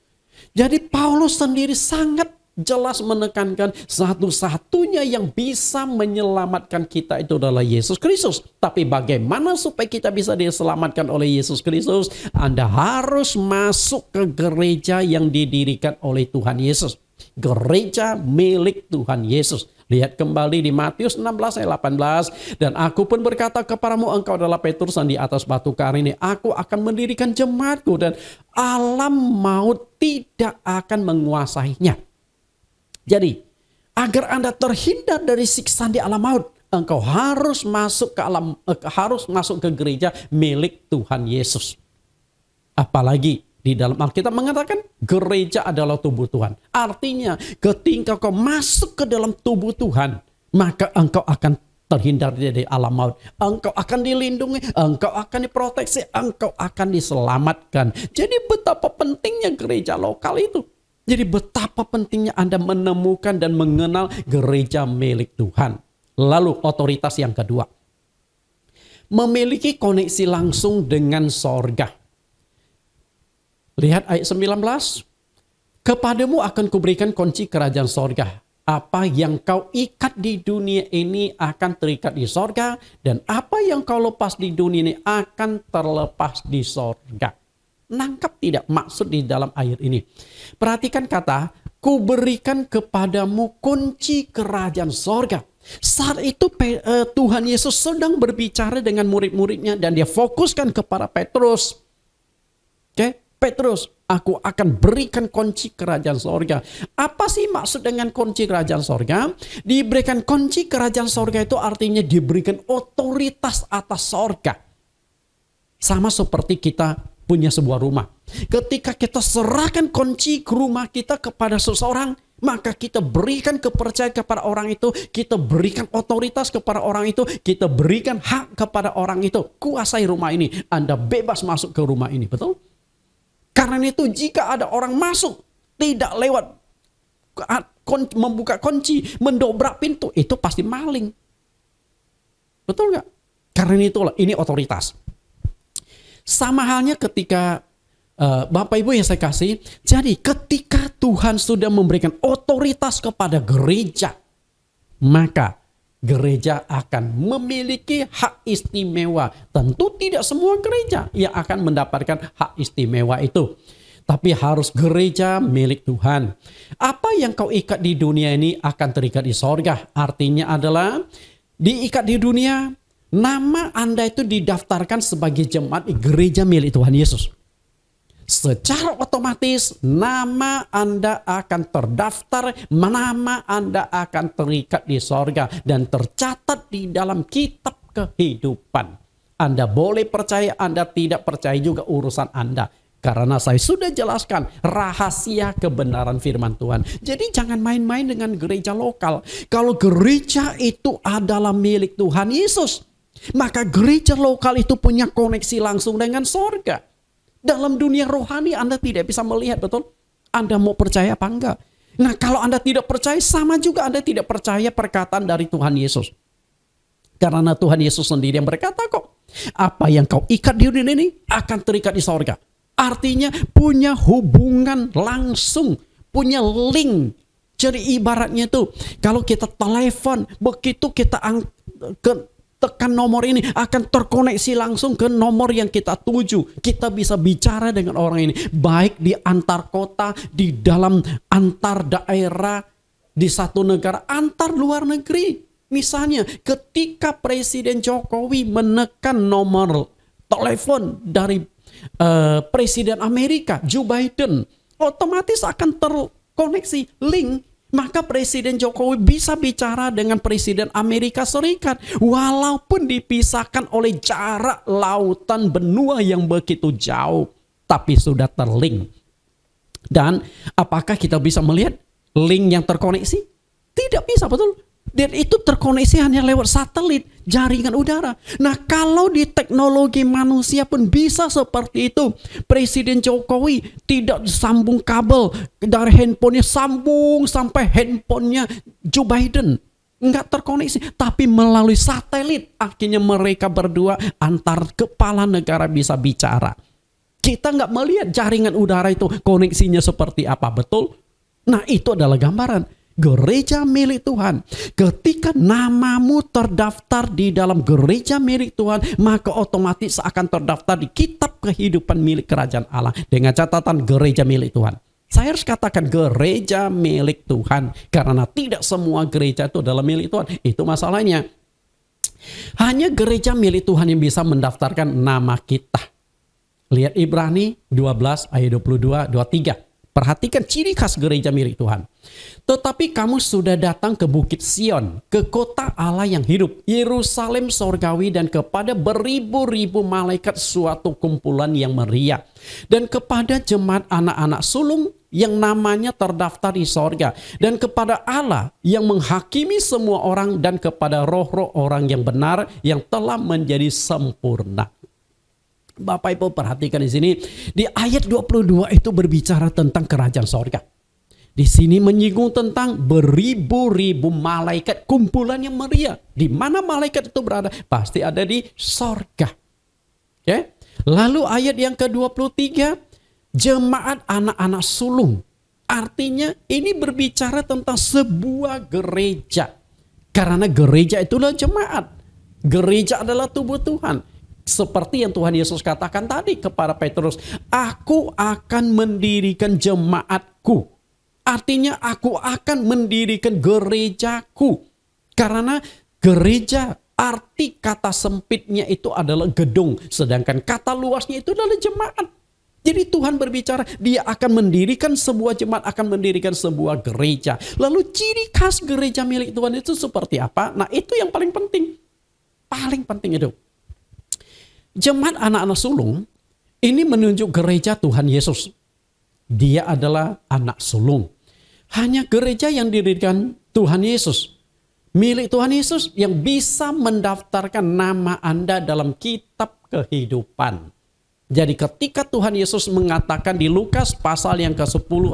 Jadi Paulus sendiri sangat jelas menekankan satu-satunya yang bisa menyelamatkan kita itu adalah Yesus Kristus. Tapi bagaimana supaya kita bisa diselamatkan oleh Yesus Kristus? Anda harus masuk ke gereja yang didirikan oleh Tuhan Yesus. Gereja milik Tuhan Yesus. Lihat kembali di Matius 16 ayat 18. Dan aku pun berkata kepadamu, engkau adalah Petrus, dan di atas batu karang ini aku akan mendirikan jemaatku, dan alam maut tidak akan menguasainya. Jadi, agar Anda terhindar dari siksaan di alam maut, engkau harus masuk ke gereja milik Tuhan Yesus. Apalagi di dalam Alkitab mengatakan gereja adalah tubuh Tuhan. Artinya, ketika kau masuk ke dalam tubuh Tuhan, maka engkau akan terhindar dari alam maut. Engkau akan dilindungi, engkau akan diproteksi, engkau akan diselamatkan. Jadi betapa pentingnya gereja lokal itu. Jadi betapa pentingnya Anda menemukan dan mengenal gereja milik Tuhan. Lalu otoritas yang kedua. Memiliki koneksi langsung dengan sorga. Lihat ayat 19. Kepadamu akan kuberikan kunci kerajaan sorga. Apa yang kau ikat di dunia ini akan terikat di sorga. Dan apa yang kau lepas di dunia ini akan terlepas di sorga. Nangkap tidak maksud di dalam ayat ini? Perhatikan kata, ku berikan kepadamu kunci kerajaan sorga. Saat itu Tuhan Yesus sedang berbicara dengan murid-muridnya dan dia fokuskan kepada Petrus. Oke, Petrus, aku akan berikan kunci kerajaan sorga. Apa sih maksud dengan kunci kerajaan sorga? Diberikan kunci kerajaan sorga itu artinya diberikan otoritas atas sorga. Sama seperti kita punya sebuah rumah. Ketika kita serahkan kunci ke rumah kita kepada seseorang, maka kita berikan kepercayaan kepada orang itu, kita berikan otoritas kepada orang itu, kita berikan hak kepada orang itu. Kuasai rumah ini, Anda bebas masuk ke rumah ini, betul? Karena itu jika ada orang masuk tidak lewat membuka kunci, mendobrak pintu, itu pasti maling. Betul nggak? Karena itulah ini otoritas. Sama halnya ketika Bapak Ibu yang saya kasih, jadi ketika Tuhan sudah memberikan otoritas kepada gereja, maka gereja akan memiliki hak istimewa. Tentu tidak semua gereja yang akan mendapatkan hak istimewa itu, tapi harus gereja milik Tuhan. Apa yang kau ikat di dunia ini akan terikat di sorga. Artinya adalah diikat di dunia, nama Anda itu didaftarkan sebagai jemaat gereja milik Tuhan Yesus. Secara otomatis nama Anda akan terdaftar, nama Anda akan terikat di sorga dan tercatat di dalam kitab kehidupan. Anda boleh percaya, Anda tidak percaya juga urusan Anda. Karena saya sudah jelaskan rahasia kebenaran firman Tuhan. Jadi jangan main-main dengan gereja lokal. Kalau gereja itu adalah milik Tuhan Yesus, maka gereja lokal itu punya koneksi langsung dengan sorga. Dalam dunia rohani Anda tidak bisa melihat, betul? Anda mau percaya apa enggak? Nah, kalau Anda tidak percaya, sama juga Anda tidak percaya perkataan dari Tuhan Yesus. Karena Tuhan Yesus sendiri yang berkata kok, apa yang kau ikat di dunia ini akan terikat di sorga. Artinya punya hubungan langsung, punya link. Jadi ibaratnya itu, kalau kita telepon, begitu kita tekan nomor ini akan terkoneksi langsung ke nomor yang kita tuju. Kita bisa bicara dengan orang ini. Baik di antar kota, di dalam antar daerah, di satu negara, antar luar negeri. Misalnya ketika Presiden Jokowi menekan nomor telepon dari Presiden Amerika, Joe Biden, otomatis akan terkoneksi link. Maka Presiden Jokowi bisa bicara dengan Presiden Amerika Serikat. Walaupun dipisahkan oleh jarak lautan benua yang begitu jauh. Tapi sudah terlink. Dan apakah kita bisa melihat link yang terkoneksi? Tidak bisa, betul? Dan itu terkoneksi hanya lewat satelit, jaringan udara. Nah, kalau di teknologi manusia pun bisa seperti itu. Presiden Jokowi tidak sambung kabel dari handphonenya, sambung sampai handphonenya Joe Biden. Enggak terkoneksi, tapi melalui satelit. Akhirnya mereka berdua antar kepala negara bisa bicara. Kita nggak melihat jaringan udara itu koneksinya seperti apa, betul? Nah, itu adalah gambaran gereja milik Tuhan. Ketika namamu terdaftar di dalam gereja milik Tuhan, maka otomatis akan terdaftar di kitab kehidupan milik kerajaan Allah. Dengan catatan gereja milik Tuhan. Saya harus katakan gereja milik Tuhan. Karena tidak semua gereja itu adalah milik Tuhan. Itu masalahnya. Hanya gereja milik Tuhan yang bisa mendaftarkan nama kita. Lihat Ibrani 12 ayat 22-23. Perhatikan ciri khas gereja milik Tuhan. Tetapi kamu sudah datang ke Bukit Sion, ke kota Allah yang hidup, Yerusalem sorgawi, dan kepada beribu-ribu malaikat suatu kumpulan yang meriah. Dan kepada jemaat anak-anak sulung yang namanya terdaftar di sorga. Dan kepada Allah yang menghakimi semua orang, dan kepada roh-roh orang yang benar yang telah menjadi sempurna. Bapak Ibu perhatikan di sini, di ayat 22 itu berbicara tentang kerajaan sorga. Di sini menyinggung tentang beribu-ribu malaikat, kumpulan yang meriah. Di mana malaikat itu berada? Pasti ada di sorga. Oke? Lalu ayat yang ke-23, jemaat anak-anak sulung. Artinya ini berbicara tentang sebuah gereja. Karena gereja itulah jemaat. Gereja adalah tubuh Tuhan. Seperti yang Tuhan Yesus katakan tadi kepada Petrus, aku akan mendirikan jemaatku. Artinya aku akan mendirikan gerejaku. Karena gereja, arti kata sempitnya itu adalah gedung. Sedangkan kata luasnya itu adalah jemaat. Jadi Tuhan berbicara, dia akan mendirikan sebuah jemaat, akan mendirikan sebuah gereja. Lalu ciri khas gereja milik Tuhan itu seperti apa? Nah, itu yang paling penting. Paling penting itu. Jemaat anak-anak sulung ini menunjuk gereja Tuhan Yesus. Dia adalah anak sulung. Hanya gereja yang didirikan Tuhan Yesus, milik Tuhan Yesus, yang bisa mendaftarkan nama Anda dalam kitab kehidupan. Jadi ketika Tuhan Yesus mengatakan di Lukas pasal yang ke-10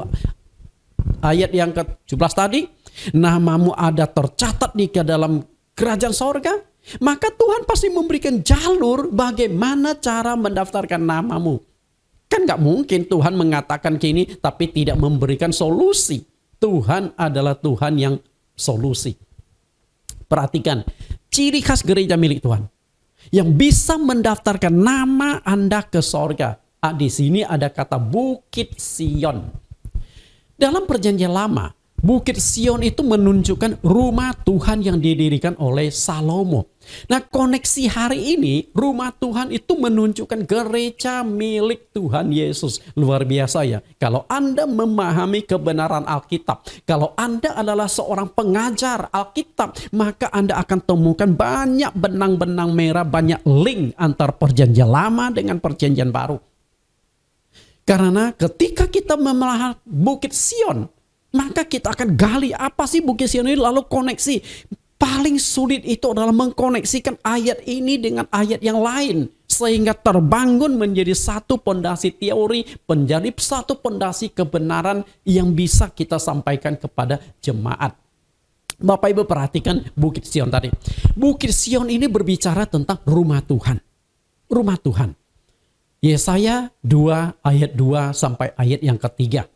ayat yang ke-17 tadi, namamu ada tercatat di dalam kerajaan sorga, maka Tuhan pasti memberikan jalur bagaimana cara mendaftarkan namamu. Kan gak mungkin Tuhan mengatakan gini tapi tidak memberikan solusi. Tuhan adalah Tuhan yang solusi. Perhatikan, ciri khas gereja milik Tuhan yang bisa mendaftarkan nama Anda ke sorga. Di sini ada kata Bukit Sion. Dalam perjanjian lama, Bukit Sion itu menunjukkan rumah Tuhan yang didirikan oleh Salomo. Nah, koneksi hari ini, rumah Tuhan itu menunjukkan gereja milik Tuhan Yesus. Luar biasa ya. Kalau Anda memahami kebenaran Alkitab, kalau Anda adalah seorang pengajar Alkitab, maka Anda akan temukan banyak benang-benang merah, banyak link antar perjanjian lama dengan perjanjian baru. Karena ketika kita memelihara Bukit Sion, maka kita akan gali apa sih Bukit Sion ini, lalu koneksi. Paling sulit itu adalah mengkoneksikan ayat ini dengan ayat yang lain. Sehingga terbangun menjadi satu pondasi teori, menjadi satu pondasi kebenaran yang bisa kita sampaikan kepada jemaat. Bapak Ibu perhatikan Bukit Sion tadi. Bukit Sion ini berbicara tentang rumah Tuhan. Rumah Tuhan. Yesaya 2 ayat 2 sampai ayat yang ketiga.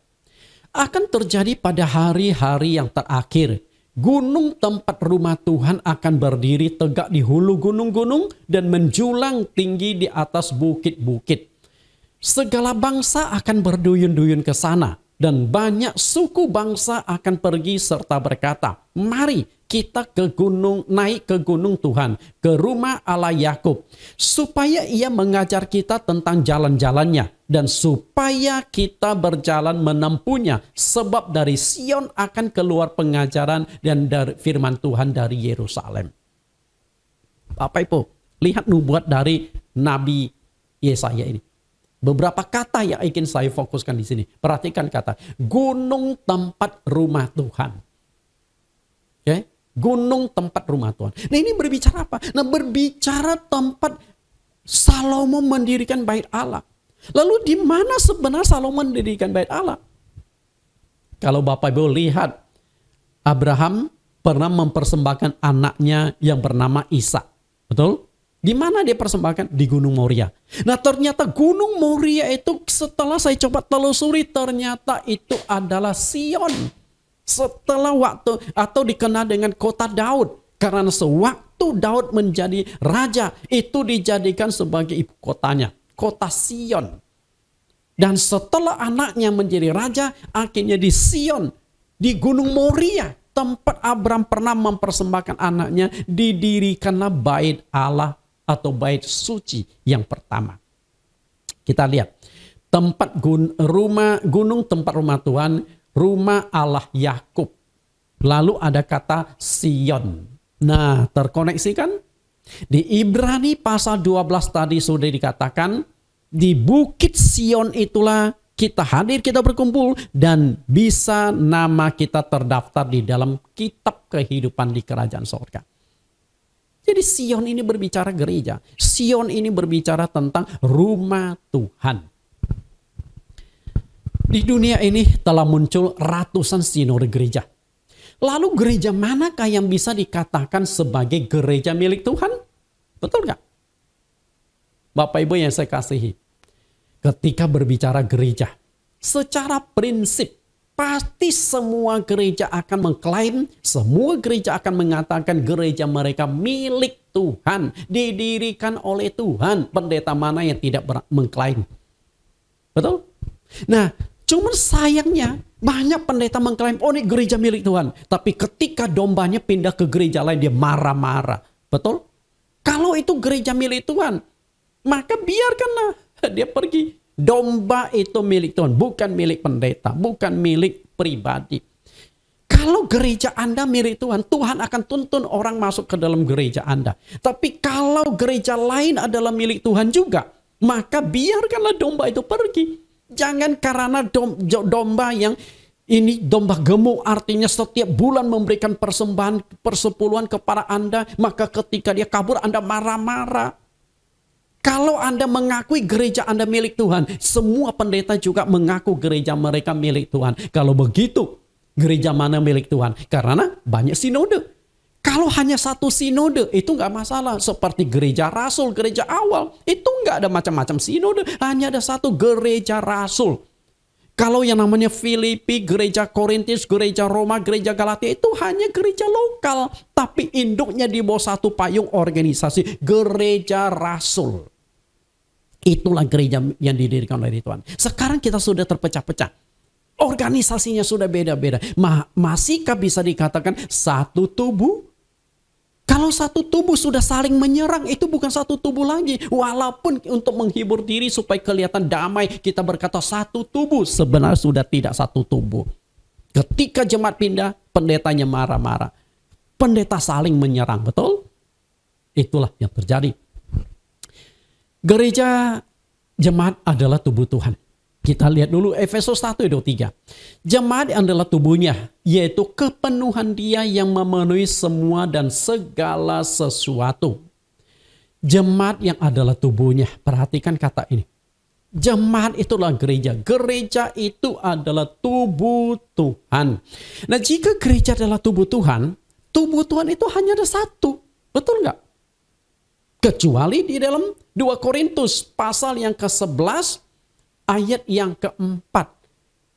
Akan terjadi pada hari-hari yang terakhir, gunung tempat rumah Tuhan akan berdiri tegak di hulu gunung-gunung dan menjulang tinggi di atas bukit-bukit. Segala bangsa akan berduyun-duyun ke sana, dan banyak suku bangsa akan pergi serta berkata, mari kita naik ke gunung Tuhan, ke rumah Allah Yakub, supaya ia mengajar kita tentang jalan-jalannya, dan supaya kita berjalan menempuhnya, sebab dari Sion akan keluar pengajaran dan dari firman Tuhan dari Yerusalem. Bapak Ibu, lihat nubuat dari Nabi Yesaya ini. Beberapa kata yang ingin saya fokuskan di sini. Perhatikan kata gunung tempat rumah Tuhan. Oke? Gunung tempat rumah Tuhan. Nah, ini berbicara apa? Nah, berbicara tempat Salomo mendirikan bait Allah. Lalu di mana sebenarnya Salomo mendirikan bait Allah? Kalau Bapak Ibu lihat, Abraham pernah mempersembahkan anaknya yang bernama Ishak. Betul? Di mana dia persembahkan? Di Gunung Moria. Nah ternyata Gunung Moria itu setelah saya coba telusuri, ternyata itu adalah Sion. Setelah waktu atau dikenal dengan kota Daud. Karena sewaktu Daud menjadi raja, itu dijadikan sebagai ibu kotanya. Kota Sion. Dan setelah anaknya menjadi raja, akhirnya di Sion, di Gunung Moria, tempat Abraham pernah mempersembahkan anaknya, didirikanlah bait Allah atau bait suci yang pertama. Kita lihat tempat gunung tempat rumah Tuhan, rumah Allah Yakub. Lalu ada kata Sion. Nah, terkoneksi kan? Di Ibrani pasal 12 tadi sudah dikatakan, di Bukit Sion itulah kita hadir, kita berkumpul, dan bisa nama kita terdaftar di dalam kitab kehidupan di kerajaan sorga. Jadi Sion ini berbicara gereja. Sion ini berbicara tentang rumah Tuhan. Di dunia ini telah muncul ratusan sinode gereja. Lalu gereja manakah yang bisa dikatakan sebagai gereja milik Tuhan? Betul gak? Bapak Ibu yang saya kasihi. Ketika berbicara gereja, secara prinsip, pasti semua gereja akan mengklaim, semua gereja akan mengatakan gereja mereka milik Tuhan, didirikan oleh Tuhan. Pendeta mana yang tidak mengklaim? Betul? Nah, cuman sayangnya banyak pendeta mengklaim, oh ini gereja milik Tuhan. Tapi ketika dombanya pindah ke gereja lain, dia marah-marah. Betul? Kalau itu gereja milik Tuhan, maka biarkanlah dia pergi. Domba itu milik Tuhan, bukan milik pendeta, bukan milik pribadi. Kalau gereja Anda milik Tuhan, Tuhan akan tuntun orang masuk ke dalam gereja Anda. Tapi kalau gereja lain adalah milik Tuhan juga, maka biarkanlah domba itu pergi. Jangan karena domba yang ini domba gemuk, artinya setiap bulan memberikan persembahan persepuluhan kepada Anda, maka ketika dia kabur Anda marah-marah. Kalau Anda mengakui gereja Anda milik Tuhan, semua pendeta juga mengaku gereja mereka milik Tuhan. Kalau begitu, gereja mana milik Tuhan? Karena banyak sinode. Kalau hanya satu sinode, itu nggak masalah. Seperti gereja rasul, gereja awal, itu nggak ada macam-macam sinode. Hanya ada satu gereja rasul. Kalau yang namanya Filipi, gereja Korintus, gereja Roma, gereja Galatia, itu hanya gereja lokal. Tapi induknya di bawah satu payung organisasi, gereja rasul. Itulah gereja yang didirikan oleh Tuhan. Sekarang kita sudah terpecah-pecah. Organisasinya sudah beda-beda. Masihkah bisa dikatakan satu tubuh? Kalau satu tubuh sudah saling menyerang, itu bukan satu tubuh lagi. Walaupun untuk menghibur diri supaya kelihatan damai, kita berkata satu tubuh. Sebenarnya sudah tidak satu tubuh. Ketika jemaat pindah, pendetanya marah-marah. Pendeta saling menyerang, betul? Itulah yang terjadi. Gereja jemaat adalah tubuh Tuhan. Kita lihat dulu Efesus 1:23. Jemaat adalah tubuhnya, yaitu kepenuhan dia yang memenuhi semua dan segala sesuatu. Jemaat yang adalah tubuhnya. Perhatikan kata ini. Jemaat itulah gereja. Gereja itu adalah tubuh Tuhan. Nah, jika gereja adalah tubuh Tuhan itu hanya ada satu. Betul nggak? Kecuali di dalam 2 Korintus pasal yang ke-11 ayat yang ke-4.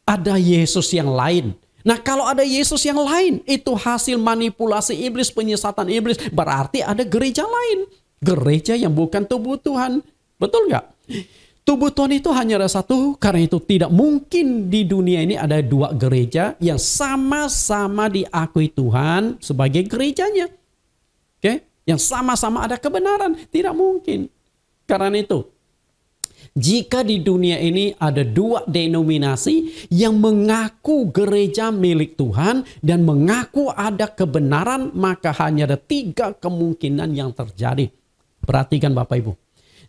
Ada Yesus yang lain. Nah, kalau ada Yesus yang lain, itu hasil manipulasi iblis, penyesatan iblis. Berarti ada gereja lain. Gereja yang bukan tubuh Tuhan. Betul nggak? Tubuh Tuhan itu hanya ada satu. Karena itu tidak mungkin di dunia ini ada 2 gereja yang sama-sama diakui Tuhan sebagai gerejanya. Oke? Yang sama-sama ada kebenaran. Tidak mungkin. Karena itu, jika di dunia ini ada 2 denominasi yang mengaku gereja milik Tuhan dan mengaku ada kebenaran, maka hanya ada 3 kemungkinan yang terjadi. Perhatikan Bapak Ibu.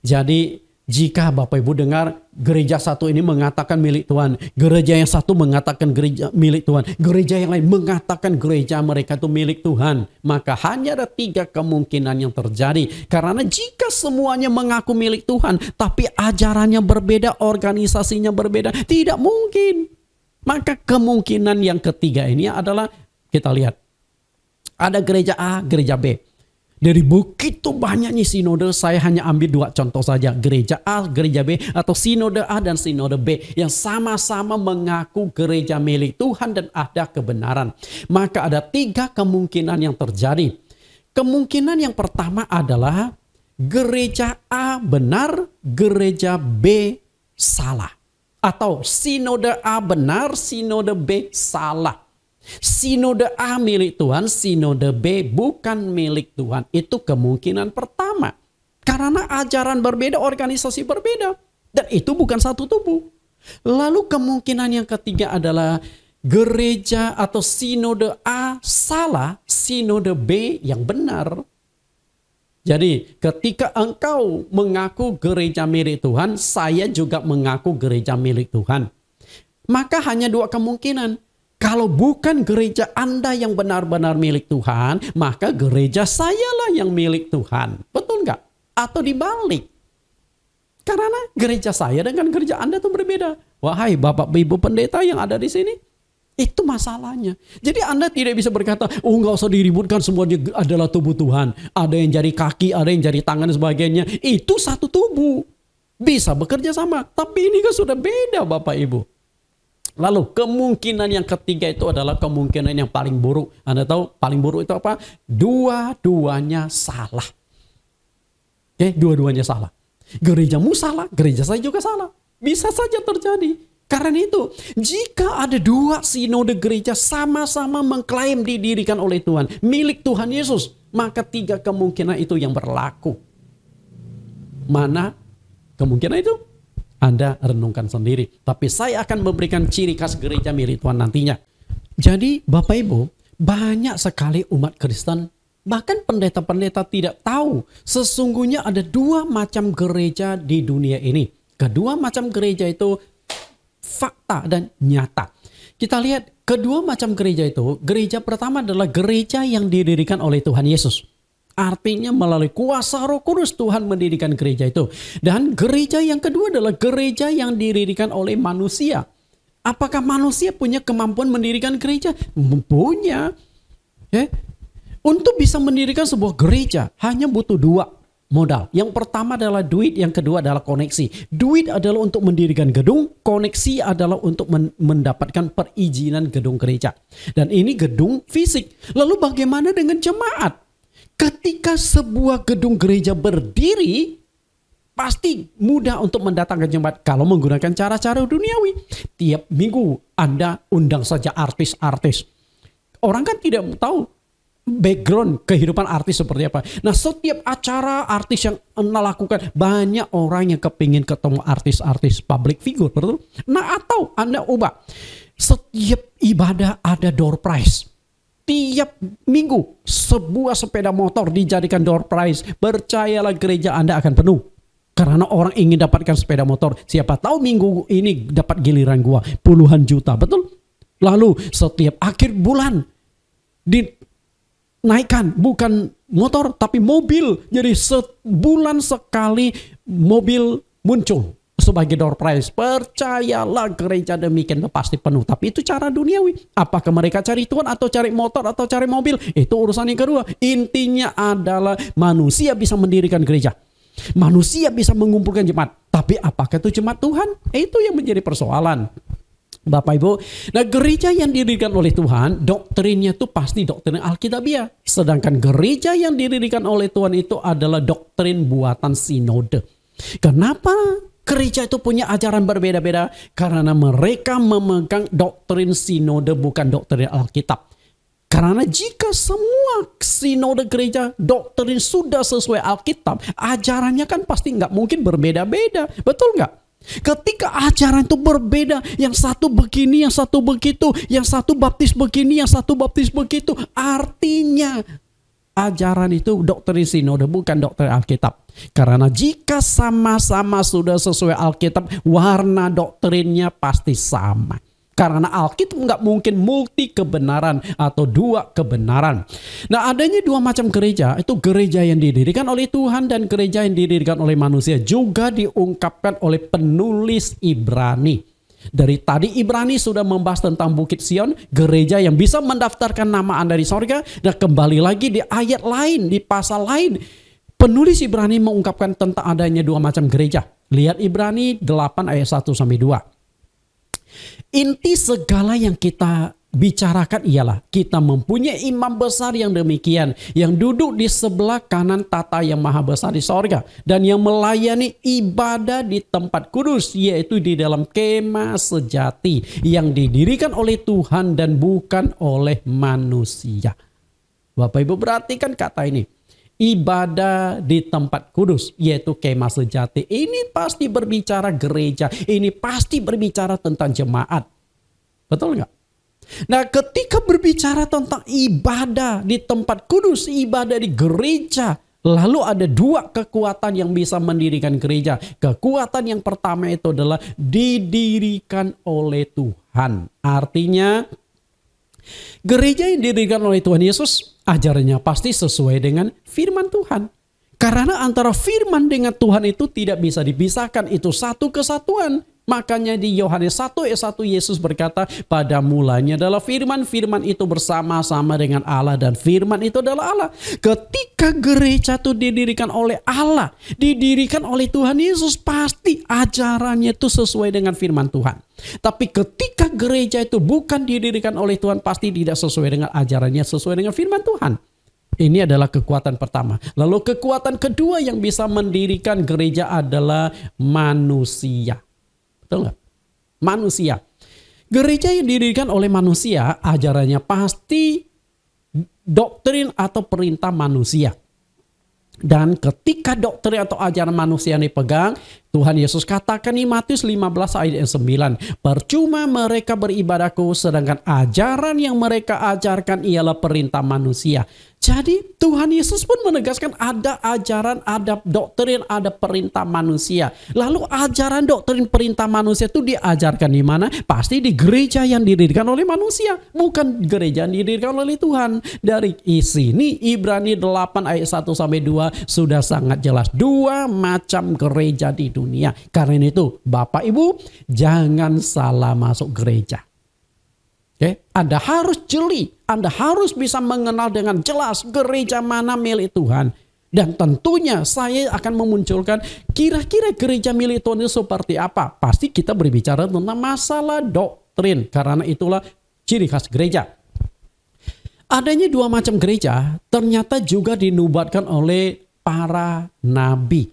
Jadi jika Bapak Ibu dengar gereja satu ini mengatakan milik Tuhan, gereja yang satu mengatakan gereja milik Tuhan, gereja yang lain mengatakan gereja mereka itu milik Tuhan, maka hanya ada 3 kemungkinan yang terjadi. Karena jika semuanya mengaku milik Tuhan, tapi ajarannya berbeda, organisasinya berbeda, tidak mungkin. Maka kemungkinan yang ketiga ini adalah, kita lihat, ada gereja A, gereja B. Dari begitu banyaknya sinode, saya hanya ambil 2 contoh saja. Gereja A, gereja B, atau sinode A dan sinode B yang sama-sama mengaku gereja milik Tuhan dan ada kebenaran. Maka ada 3 kemungkinan yang terjadi. Kemungkinan yang pertama adalah gereja A benar, gereja B salah. Atau sinode A benar, sinode B salah. Sinode A milik Tuhan, sinode B bukan milik Tuhan. Itu kemungkinan pertama. Karena ajaran berbeda, organisasi berbeda. Dan itu bukan satu tubuh. Lalu kemungkinan yang ketiga adalah gereja atau sinode A salah, sinode B yang benar. Jadi ketika engkau mengaku gereja milik Tuhan, saya juga mengaku gereja milik Tuhan. Maka hanya 2 kemungkinan. Kalau bukan gereja Anda yang benar-benar milik Tuhan, maka gereja sayalah yang milik Tuhan. Betul nggak? Atau dibalik. Karena gereja saya dengan gereja Anda itu berbeda. Wahai Bapak Ibu pendeta yang ada di sini, itu masalahnya. Jadi Anda tidak bisa berkata, oh nggak usah diributkan, semuanya adalah tubuh Tuhan. Ada yang jadi kaki, ada yang jadi tangan dan sebagainya. Itu satu tubuh. Bisa bekerja sama. Tapi ini kan sudah beda Bapak Ibu. Lalu kemungkinan yang ketiga itu adalah kemungkinan yang paling buruk. Anda tahu paling buruk itu apa? Dua-duanya salah. Oke, dua-duanya salah. Gerejamu salah, gereja saya juga salah. Bisa saja terjadi. Karena itu, jika ada 2 sinode gereja sama-sama mengklaim didirikan oleh Tuhan, milik Tuhan Yesus, maka 3 kemungkinan itu yang berlaku. Mana kemungkinan itu? Anda renungkan sendiri. Tapi saya akan memberikan ciri khas gereja milik Tuhan nantinya. Jadi Bapak Ibu, banyak sekali umat Kristen, bahkan pendeta-pendeta tidak tahu sesungguhnya ada 2 macam gereja di dunia ini. Kedua macam gereja itu fakta dan nyata. Kita lihat kedua macam gereja itu. Gereja pertama adalah gereja yang didirikan oleh Tuhan Yesus. Artinya melalui kuasa Roh Kudus Tuhan mendirikan gereja itu. Dan gereja yang kedua adalah gereja yang didirikan oleh manusia. Apakah manusia punya kemampuan mendirikan gereja? Punya. Untuk bisa mendirikan sebuah gereja hanya butuh 2 modal. Yang pertama adalah duit, yang kedua adalah koneksi. Duit adalah untuk mendirikan gedung, koneksi adalah untuk mendapatkan perizinan gedung gereja. Dan ini gedung fisik. Lalu bagaimana dengan jemaat? Ketika sebuah gedung gereja berdiri, pasti mudah untuk mendatangkan jemaat kalau menggunakan cara-cara duniawi. Tiap minggu Anda undang saja artis-artis. Orang kan tidak tahu background kehidupan artis seperti apa. Nah, setiap acara artis yang Anda lakukan, banyak orang yang kepingin ketemu artis-artis public figure, betul? Nah, atau Anda ubah. Setiap ibadah ada door prize. Tiap minggu sebuah sepeda motor dijadikan door prize. Percayalah gereja Anda akan penuh. Karena orang ingin dapatkan sepeda motor. Siapa tahu minggu ini dapat giliran gua puluhan juta, betul? Lalu setiap akhir bulan dinaikkan bukan motor tapi mobil. Jadi sebulan sekali mobil muncul sebagai door prize. Percayalah gereja demikian pasti penuh. Tapi itu cara duniawi. Apakah mereka cari Tuhan atau cari motor atau cari mobil? Itu urusan yang kedua. Intinya adalah manusia bisa mendirikan gereja. Manusia bisa mengumpulkan jemaat. Tapi apakah itu jemaat Tuhan? Itu yang menjadi persoalan. Bapak Ibu, nah gereja yang didirikan oleh Tuhan, doktrinnya itu pasti doktrin Alkitabiah. Sedangkan gereja yang didirikan oleh Tuhan itu adalah doktrin buatan sinode. Kenapa gereja itu punya ajaran berbeda-beda? Karena mereka memegang doktrin sinode, bukan doktrin Alkitab. Karena jika semua sinode gereja doktrin sudah sesuai Alkitab, ajarannya kan pasti nggak mungkin berbeda-beda. Betul nggak? Ketika ajaran itu berbeda, yang satu begini, yang satu begitu, yang satu baptis begini, yang satu baptis begitu, artinya ajaran itu doktrin sinode, bukan doktrin Alkitab. Karena jika sama-sama sudah sesuai Alkitab, warna doktrinnya pasti sama. Karena Alkitab nggak mungkin multi kebenaran atau 2 kebenaran. Nah, adanya 2 macam gereja, itu gereja yang didirikan oleh Tuhan dan gereja yang didirikan oleh manusia, juga diungkapkan oleh penulis Ibrani. Dari tadi Ibrani sudah membahas tentang Bukit Sion, gereja yang bisa mendaftarkan nama Anda di sorga. Dan kembali lagi di ayat lain, di pasal lain, penulis Ibrani mengungkapkan tentang adanya dua macam gereja. Lihat Ibrani 8 ayat 1-2. Inti segala yang kita bicarakan ialah kita mempunyai imam besar yang demikian, yang duduk di sebelah kanan tata yang maha besar di sorga, dan yang melayani ibadah di tempat kudus, yaitu di dalam kemah sejati yang didirikan oleh Tuhan dan bukan oleh manusia. Bapak Ibu perhatikan kata ini. Ibadah di tempat kudus, yaitu kemah sejati. Ini pasti berbicara gereja. Ini pasti berbicara tentang jemaat. Betul nggak? Nah, ketika berbicara tentang ibadah di tempat kudus, ibadah di gereja, lalu ada dua kekuatan yang bisa mendirikan gereja. Kekuatan yang pertama itu adalah didirikan oleh Tuhan. Artinya, gereja yang didirikan oleh Tuhan Yesus, ajarannya pasti sesuai dengan firman Tuhan. Karena antara firman dengan Tuhan itu tidak bisa dipisahkan. Itu satu kesatuan. Makanya di Yohanes 1 ayat 1 Yesus berkata, pada mulanya adalah firman, firman itu bersama-sama dengan Allah dan firman itu adalah Allah. Ketika gereja itu didirikan oleh Allah, didirikan oleh Tuhan Yesus, pasti ajarannya itu sesuai dengan firman Tuhan. Tapi ketika gereja itu bukan didirikan oleh Tuhan, pasti tidak sesuai dengan ajarannya, sesuai dengan firman Tuhan. Ini adalah kekuatan pertama. Lalu kekuatan kedua yang bisa mendirikan gereja adalah manusia. Betul nggak? Manusia. Gereja yang didirikan oleh manusia, ajarannya pasti doktrin atau perintah manusia. Dan ketika doktrin atau ajaran manusia yang dipegang, Tuhan Yesus katakan di Matius 15 ayat 9, percuma mereka beribadahku, sedangkan ajaran yang mereka ajarkan ialah perintah manusia. Jadi Tuhan Yesus pun menegaskan ada ajaran, ada doktrin, ada perintah manusia. Lalu ajaran, doktrin, perintah manusia itu diajarkan di mana? Pasti di gereja yang didirikan oleh manusia, bukan gereja yang didirikan oleh Tuhan. Dari sini Ibrani 8 ayat 1-2 sudah sangat jelas. Dua macam gereja di dunia. Karena itu Bapak Ibu jangan salah masuk gereja. Oke, Anda harus jeli, Anda harus bisa mengenal dengan jelas gereja mana milik Tuhan. Dan tentunya saya akan memunculkan kira-kira gereja milik Tuhan itu seperti apa. Pasti kita berbicara tentang masalah doktrin, karena itulah ciri khas gereja. Adanya dua macam gereja ternyata juga dinubuatkan oleh para nabi.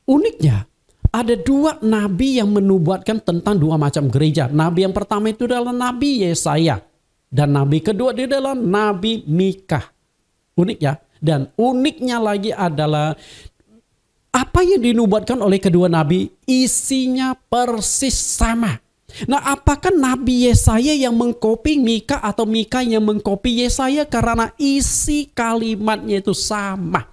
Uniknya, ada dua nabi yang menubuatkan tentang dua macam gereja. Nabi yang pertama itu adalah Nabi Yesaya. Dan nabi kedua dia adalah Nabi Mika. Unik ya. Dan uniknya lagi adalah apa yang dinubuatkan oleh kedua nabi, isinya persis sama. Nah, apakah Nabi Yesaya yang mengcopy Mika atau Mika yang mengcopy Yesaya? Karena isi kalimatnya itu sama.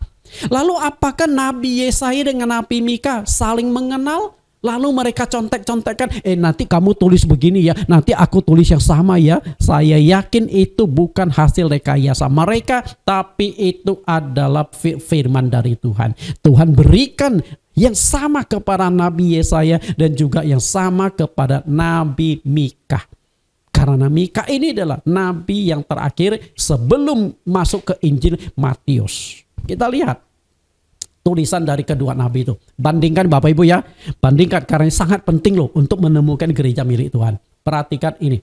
Lalu apakah Nabi Yesaya dengan Nabi Mika saling mengenal? Lalu mereka contek-contekkan, nanti kamu tulis begini ya, nanti aku tulis yang sama ya. Saya yakin itu bukan hasil rekayasa mereka, tapi itu adalah firman dari Tuhan. Tuhan berikan yang sama kepada Nabi Yesaya dan juga yang sama kepada Nabi Mika. Karena Mika ini adalah nabi yang terakhir sebelum masuk ke Injil Matius. Kita lihat tulisan dari kedua nabi itu. Bandingkan Bapak Ibu ya. Bandingkan karena sangat penting loh untuk menemukan gereja milik Tuhan. Perhatikan ini.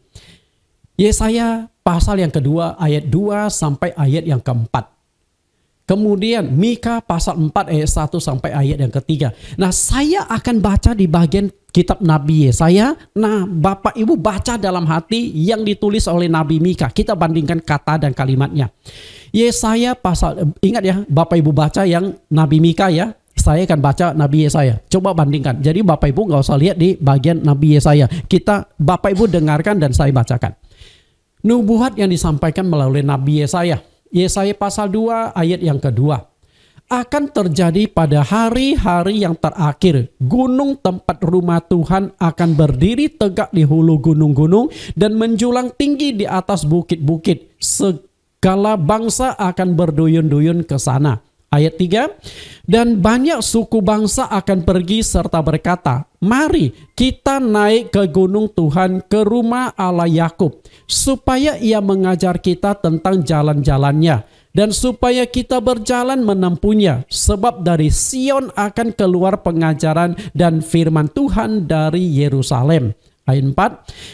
Yesaya pasal yang kedua ayat 2 sampai ayat yang keempat. Kemudian Mika pasal 4 ayat 1 sampai ayat yang ketiga. Nah, saya akan baca di bagian kitab Nabi Yesaya. Nah, Bapak Ibu baca dalam hati yang ditulis oleh Nabi Mika. Kita bandingkan kata dan kalimatnya. Yesaya pasal, ingat ya, Bapak Ibu baca yang Nabi Mika ya. Saya akan baca Nabi Yesaya. Coba bandingkan. Jadi Bapak Ibu nggak usah lihat di bagian Nabi Yesaya. Bapak Ibu dengarkan dan saya bacakan. Nubuat yang disampaikan melalui Nabi Yesaya. Yesaya pasal 2 ayat yang kedua. Akan terjadi pada hari-hari yang terakhir, gunung tempat rumah Tuhan akan berdiri tegak di hulu gunung-gunung dan menjulang tinggi di atas bukit-bukit. Segala bangsa akan berduyun-duyun ke sana. Ayat 3, dan banyak suku bangsa akan pergi serta berkata, mari kita naik ke gunung Tuhan, ke rumah Allah Yakub, supaya ia mengajar kita tentang jalan-jalannya, dan supaya kita berjalan menempuhnya. Sebab dari Sion akan keluar pengajaran dan firman Tuhan dari Yerusalem. Ayat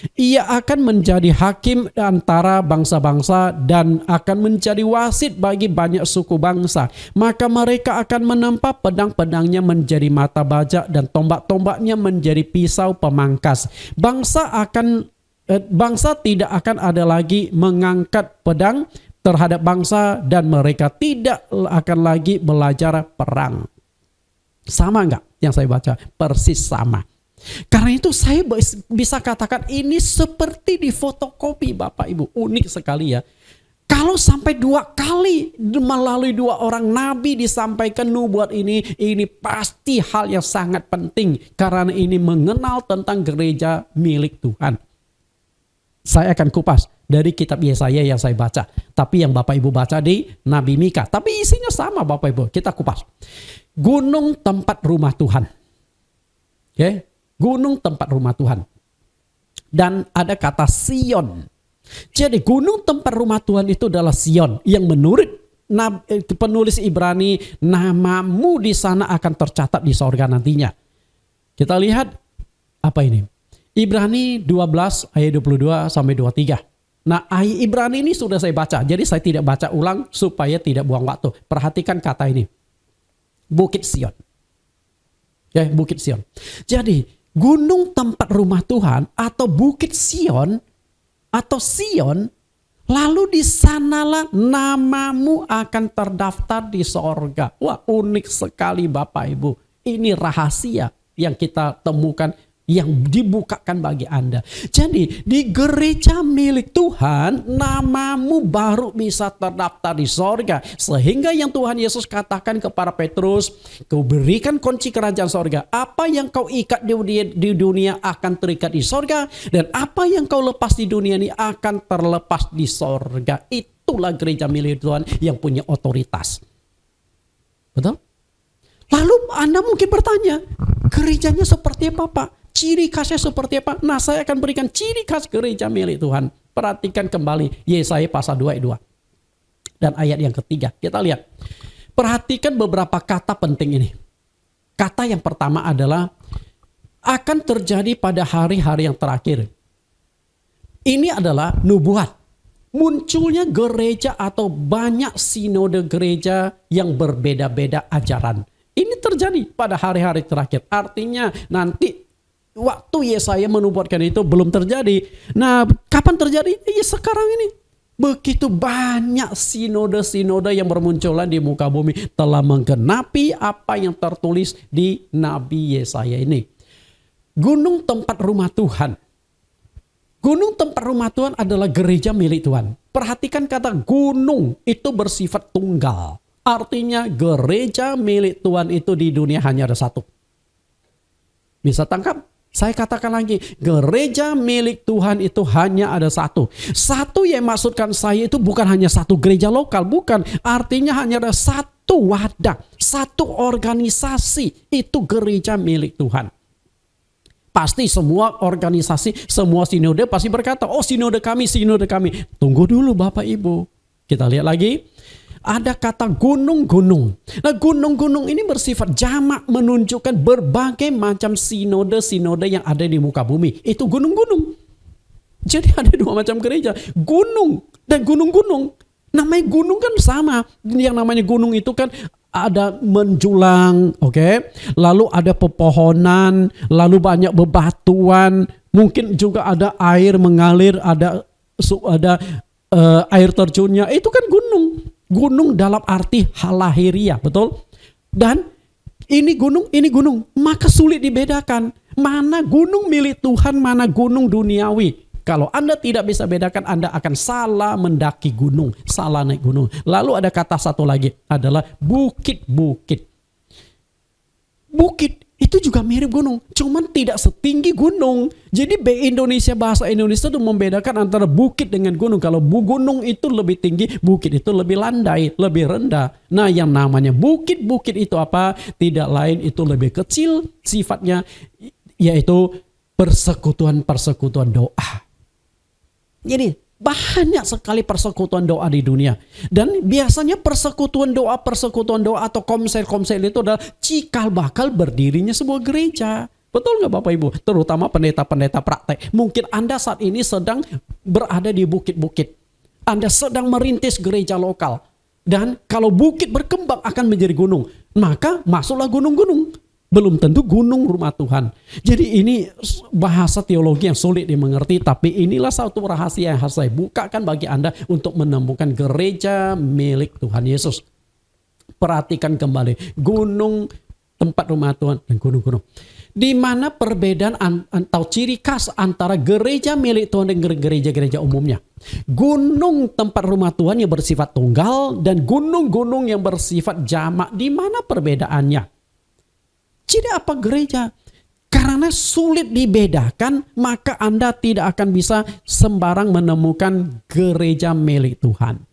4, ia akan menjadi hakim antara bangsa-bangsa dan akan menjadi wasit bagi banyak suku bangsa. Maka mereka akan menempa pedang-pedangnya menjadi mata bajak dan tombak-tombaknya menjadi pisau pemangkas. Bangsa tidak akan ada lagi mengangkat pedang terhadap bangsa dan mereka tidak akan lagi belajar perang. Sama enggak yang saya baca? Persis sama. Karena itu saya bisa katakan ini seperti di fotokopi Bapak Ibu. Unik sekali ya. Kalau sampai 2 kali melalui 2 orang nabi disampaikan nubuat ini pasti hal yang sangat penting. Karena ini mengenal tentang gereja milik Tuhan. Saya akan kupas dari kitab Yesaya yang saya baca. Tapi yang Bapak Ibu baca di Nabi Mika. Tapi isinya sama Bapak Ibu. Kita kupas. Gunung tempat rumah Tuhan. Oke. Gunung tempat rumah Tuhan. Dan ada kata Sion. Jadi gunung tempat rumah Tuhan itu adalah Sion. Yang menurut penulis Ibrani, namamu di sana akan tercatat di sorga nantinya. Kita lihat apa ini. Ibrani 12 ayat 22 sampai 23. Nah, ayat Ibrani ini sudah saya baca. Jadi saya tidak baca ulang supaya tidak buang waktu. Perhatikan kata ini. Bukit Sion. Ya, Bukit Sion. Jadi gunung tempat rumah Tuhan atau Bukit Sion atau Sion, lalu di sanalah namamu akan terdaftar di sorga. Wah, unik sekali Bapak Ibu. Ini rahasia yang kita temukan, yang dibukakan bagi Anda. Jadi di gereja milik Tuhan, namamu baru bisa terdaftar di sorga. Sehingga yang Tuhan Yesus katakan kepada Petrus, kau berikan kunci kerajaan sorga. Apa yang kau ikat di dunia akan terikat di sorga. Dan apa yang kau lepas di dunia ini akan terlepas di sorga. Itulah gereja milik Tuhan yang punya otoritas. Betul? Lalu Anda mungkin bertanya, gerejanya seperti apa Pak? Ciri khasnya seperti apa? Nah, saya akan berikan ciri khas gereja milik Tuhan. Perhatikan kembali Yesaya pasal 2 ayat 2. Dan ayat yang ketiga. Kita lihat. Perhatikan beberapa kata penting ini. Kata yang pertama adalah akan terjadi pada hari-hari yang terakhir. Ini adalah nubuat. Munculnya gereja atau banyak sinode gereja yang berbeda-beda ajaran. Ini terjadi pada hari-hari terakhir. Artinya nanti waktu Yesaya menubuatkan itu belum terjadi. Nah, kapan terjadi? Ya sekarang ini. Begitu banyak sinode-sinode yang bermunculan di muka bumi telah menggenapi apa yang tertulis di Nabi Yesaya ini. Gunung tempat rumah Tuhan. Gunung tempat rumah Tuhan adalah gereja milik Tuhan. Perhatikan kata gunung itu bersifat tunggal. Artinya gereja milik Tuhan itu di dunia hanya ada satu. Bisa tangkap? Saya katakan lagi, gereja milik Tuhan itu hanya ada satu. Satu yang maksudkan saya itu bukan hanya satu gereja lokal, bukan. Artinya hanya ada satu wadah, satu organisasi, itu gereja milik Tuhan. Pasti semua organisasi, semua sinode pasti berkata, oh sinode kami, sinode kami. Tunggu dulu Bapak Ibu. Kita lihat lagi. Ada kata gunung-gunung. Nah, gunung-gunung ini bersifat jamak, menunjukkan berbagai macam sinode-sinode yang ada di muka bumi. Itu gunung-gunung. Jadi ada 2 macam gereja. Gunung dan gunung-gunung. Namanya gunung kan sama. Yang namanya gunung itu kan ada menjulang, oke? Lalu ada pepohonan, lalu banyak bebatuan. Mungkin juga ada air mengalir, ada air terjunnya. Itu kan gunung. Gunung dalam arti lahiriah, betul? Dan ini gunung, maka sulit dibedakan. Mana gunung milik Tuhan, mana gunung duniawi. Kalau Anda tidak bisa bedakan, Anda akan salah mendaki gunung, salah naik gunung. Lalu ada kata satu lagi adalah bukit-bukit. Bukit itu juga mirip gunung, cuman tidak setinggi gunung. Jadi bahasa Indonesia itu membedakan antara bukit dengan gunung. Kalau gunung itu lebih tinggi, bukit itu lebih landai, lebih rendah. Nah, yang namanya bukit-bukit itu apa? Tidak lain itu lebih kecil sifatnya, yaitu persekutuan-persekutuan doa. Jadi banyak sekali persekutuan doa di dunia. Dan biasanya persekutuan doa atau komsel-komsel itu adalah cikal bakal berdirinya sebuah gereja. Betul nggak Bapak Ibu? Terutama pendeta-pendeta praktek. Mungkin Anda saat ini sedang berada di bukit-bukit. Anda sedang merintis gereja lokal. Dan kalau bukit berkembang akan menjadi gunung, maka masuklah gunung-gunung. Belum tentu gunung rumah Tuhan. Jadi ini bahasa teologi yang sulit dimengerti, tapi inilah satu rahasia yang harus saya bukakan bagi Anda untuk menemukan gereja milik Tuhan Yesus. Perhatikan kembali, gunung tempat rumah Tuhan dan gunung-gunung. Di mana perbedaan atau ciri khas antara gereja milik Tuhan dan gereja-gereja umumnya. Gunung tempat rumah Tuhan yang bersifat tunggal dan gunung-gunung yang bersifat jamak. Di mana perbedaannya? Jadi apa gereja? Karena sulit dibedakan, maka Anda tidak akan bisa sembarang menemukan gereja milik Tuhan.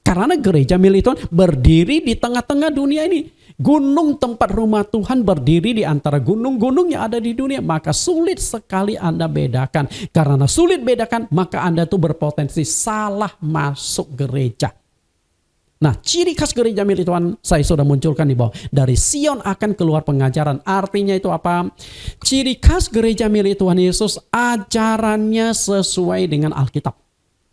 Karena gereja milik Tuhan berdiri di tengah-tengah dunia ini. Gunung tempat rumah Tuhan berdiri di antara gunung-gunung yang ada di dunia. Maka sulit sekali Anda bedakan. Karena sulit bedakan, maka Anda tuh berpotensi salah masuk gereja. Nah, ciri khas gereja milik Tuhan saya sudah munculkan di bawah. Dari Sion akan keluar pengajaran. Artinya itu apa? Ciri khas gereja milik Tuhan Yesus, ajarannya sesuai dengan Alkitab.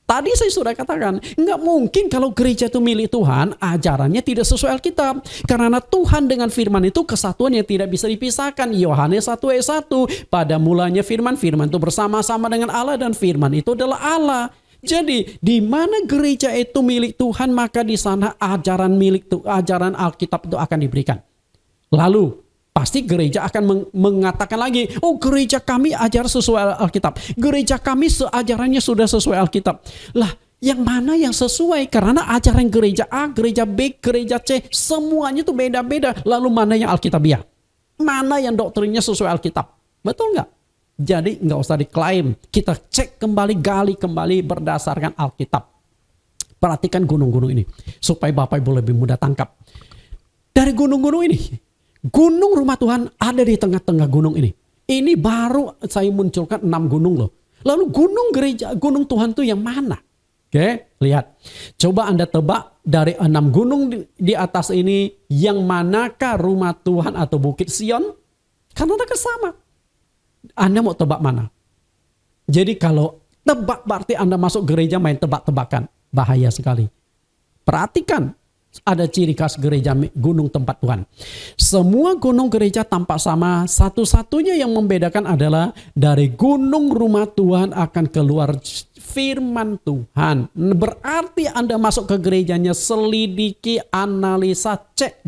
Tadi saya sudah katakan, nggak mungkin kalau gereja itu milik Tuhan, ajarannya tidak sesuai Alkitab. Karena Tuhan dengan firman itu kesatuan yang tidak bisa dipisahkan. Yohanes 1 ayat 1, pada mulanya firman itu bersama-sama dengan Allah dan firman itu adalah Allah. Jadi di mana gereja itu milik Tuhan, maka di sana ajaran Alkitab itu akan diberikan. Lalu pasti gereja akan mengatakan lagi, oh gereja kami ajar sesuai Alkitab. Gereja kami ajarannya sudah sesuai Alkitab. Lah, yang mana yang sesuai? Karena ajaran gereja A, gereja B, gereja C, semuanya itu beda-beda. Lalu mana yang Alkitabiah? Mana yang doktrinnya sesuai Alkitab? Betul nggak? Jadi nggak usah diklaim. Kita cek kembali, gali kembali berdasarkan Alkitab. Perhatikan gunung-gunung ini. Supaya Bapak Ibu lebih mudah tangkap. Dari gunung-gunung ini. Gunung rumah Tuhan ada di tengah-tengah gunung ini. Ini baru saya munculkan 6 gunung loh. Lalu gunung Tuhan itu yang mana? Oke, lihat. Coba Anda tebak dari 6 gunung di atas ini. Yang manakah rumah Tuhan atau Bukit Sion? Karena mereka sama. Anda mau tebak mana? Jadi kalau tebak berarti Anda masuk gereja main tebak-tebakan. Bahaya sekali. Perhatikan. Ada ciri khas gereja gunung tempat Tuhan. Semua gunung gereja tampak sama. Satu-satunya yang membedakan adalah dari gunung rumah Tuhan akan keluar firman Tuhan. Berarti Anda masuk ke gerejanya, selidiki, analisa, cek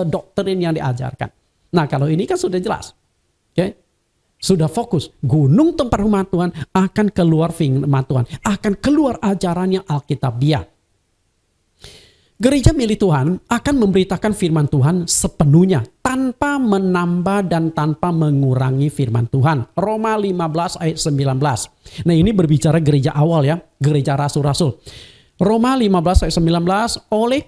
doktrin yang diajarkan. Nah, kalau ini kan sudah jelas. Oke? Sudah fokus. Gunung tempat rumah Tuhan akan keluar firman Tuhan. Akan keluar ajaran yang Alkitabiah. Gereja milik Tuhan akan memberitakan firman Tuhan sepenuhnya. Tanpa menambah dan tanpa mengurangi firman Tuhan. Roma 15 ayat 19. Nah, ini berbicara gereja awal ya. Gereja rasul-rasul. Roma 15 ayat 19, oleh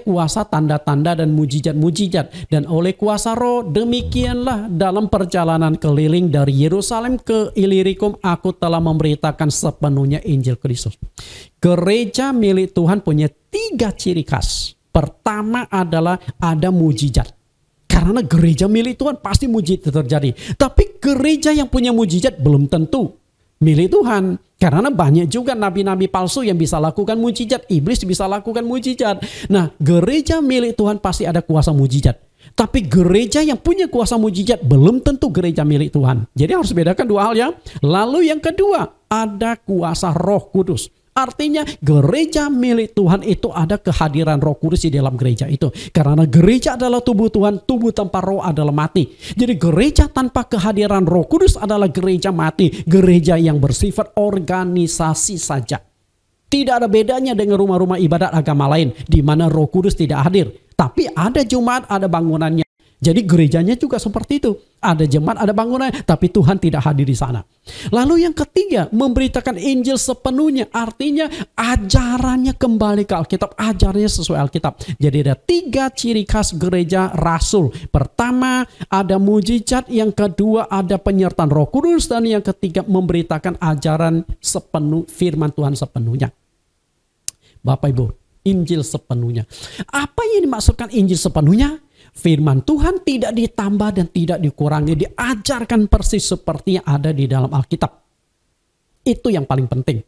kuasa tanda-tanda dan mujizat-mujizat dan oleh kuasa roh, demikianlah dalam perjalanan keliling dari Yerusalem ke Ilirikum aku telah memberitakan sepenuhnya Injil Kristus. Gereja milik Tuhan punya 3 ciri khas. Pertama adalah ada mujizat. Karena gereja milik Tuhan pasti mujizat terjadi. Tapi gereja yang punya mujizat belum tentu milik Tuhan. Karena banyak juga nabi-nabi palsu yang bisa lakukan mujizat. Iblis bisa lakukan mujizat. Nah, gereja milik Tuhan pasti ada kuasa mujizat. Tapi gereja yang punya kuasa mujizat belum tentu gereja milik Tuhan. Jadi harus bedakan 2 hal ya. Lalu yang kedua, ada kuasa Roh Kudus. Artinya gereja milik Tuhan itu ada kehadiran Roh Kudus di dalam gereja itu. Karena gereja adalah tubuh Tuhan, tubuh tanpa roh adalah mati. Jadi gereja tanpa kehadiran Roh Kudus adalah gereja mati. Gereja yang bersifat organisasi saja. Tidak ada bedanya dengan rumah-rumah ibadat agama lain di mana Roh Kudus tidak hadir. Tapi ada Jumat, ada bangunannya. Jadi gerejanya juga seperti itu. Ada jemaat, ada bangunan, tapi Tuhan tidak hadir di sana. Lalu yang ketiga, memberitakan Injil sepenuhnya. Artinya ajarannya kembali ke Alkitab, ajarannya sesuai Alkitab. Jadi ada 3 ciri khas gereja rasul. Pertama, ada mujizat. Yang kedua, ada penyertaan Roh Kudus. Dan yang ketiga, memberitakan ajaran sepenuh firman Tuhan sepenuhnya. Bapak Ibu, Injil sepenuhnya. Apa yang dimaksudkan Injil sepenuhnya? Firman Tuhan tidak ditambah dan tidak dikurangi. Diajarkan persis seperti yang ada di dalam Alkitab. Itu yang paling penting.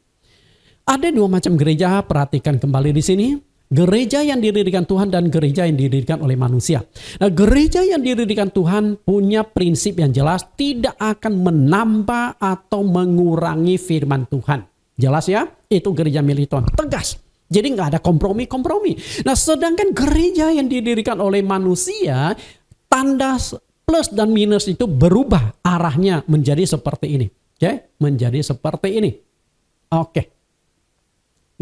Ada 2 macam gereja, perhatikan kembali di sini. Gereja yang didirikan Tuhan dan gereja yang didirikan oleh manusia. Nah, gereja yang didirikan Tuhan punya prinsip yang jelas, tidak akan menambah atau mengurangi firman Tuhan. Jelas ya? Itu gereja milik Tuhan. Tegas. Jadi nggak ada kompromi-kompromi. Nah, sedangkan gereja yang didirikan oleh manusia, tanda plus dan minus itu berubah arahnya menjadi seperti ini. Oke? Menjadi seperti ini. Oke.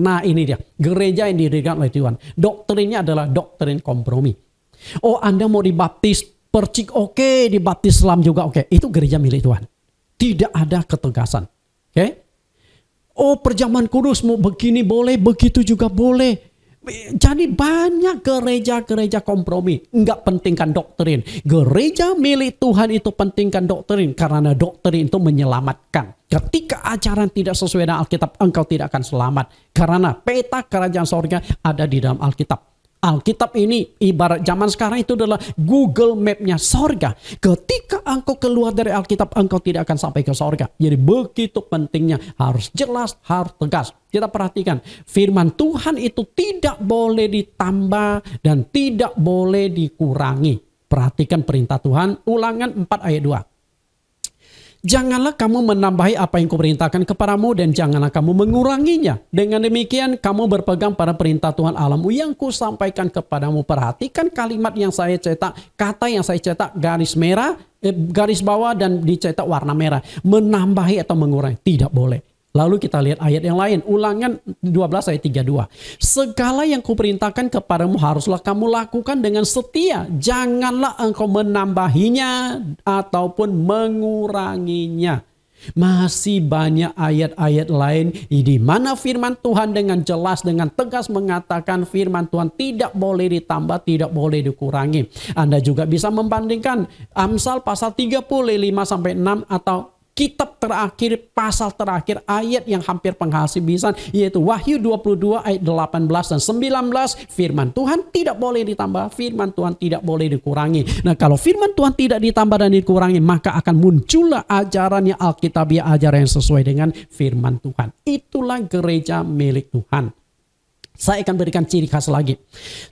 Nah, ini dia. Gereja yang didirikan oleh Tuhan. Doktrinnya adalah doktrin kompromi. Oh, Anda mau dibaptis percik, oke. Dibaptis Islam juga, oke. Itu gereja milik Tuhan. Tidak ada ketegasan. Oke? Oh, perjamuan kudus mau begini boleh, begitu juga boleh. Jadi banyak gereja-gereja kompromi. Enggak pentingkan doktrin. Gereja milik Tuhan itu pentingkan doktrin. Karena doktrin itu menyelamatkan. Ketika ajaran tidak sesuai dengan Alkitab, engkau tidak akan selamat. Karena peta kerajaan sorga ada di dalam Alkitab. Alkitab ini ibarat zaman sekarang itu adalah Google Map-nya sorga. Ketika engkau keluar dari Alkitab, engkau tidak akan sampai ke sorga. Jadi begitu pentingnya, harus jelas, harus tegas. Kita perhatikan, firman Tuhan itu tidak boleh ditambah dan tidak boleh dikurangi. Perhatikan perintah Tuhan, Ulangan 4 ayat 2. Janganlah kamu menambahi apa yang kuperintahkan kepadamu dan janganlah kamu menguranginya. Dengan demikian kamu berpegang pada perintah Tuhan Allahmu yang kusampaikan kepadamu. Perhatikan kalimat yang saya cetak, kata yang saya cetak garis merah, garis bawah dan dicetak warna merah. Menambahi atau mengurangi, tidak boleh. Lalu kita lihat ayat yang lain, Ulangan 12 ayat 32. Segala yang kuperintahkan kepadamu haruslah kamu lakukan dengan setia. Janganlah engkau menambahinya ataupun menguranginya. Masih banyak ayat-ayat lain di mana firman Tuhan dengan jelas, dengan tegas mengatakan firman Tuhan tidak boleh ditambah, tidak boleh dikurangi. Anda juga bisa membandingkan Amsal pasal 35-6 atau kitab terakhir, pasal terakhir, ayat yang hampir penghabiskan, yaitu Wahyu 22 ayat 18 dan 19. Firman Tuhan tidak boleh ditambah, firman Tuhan tidak boleh dikurangi. Nah, kalau firman Tuhan tidak ditambah dan dikurangi, maka akan muncullah ajaran yang Alkitabiah, ajaran yang sesuai dengan firman Tuhan. Itulah gereja milik Tuhan. Saya akan berikan ciri khas lagi.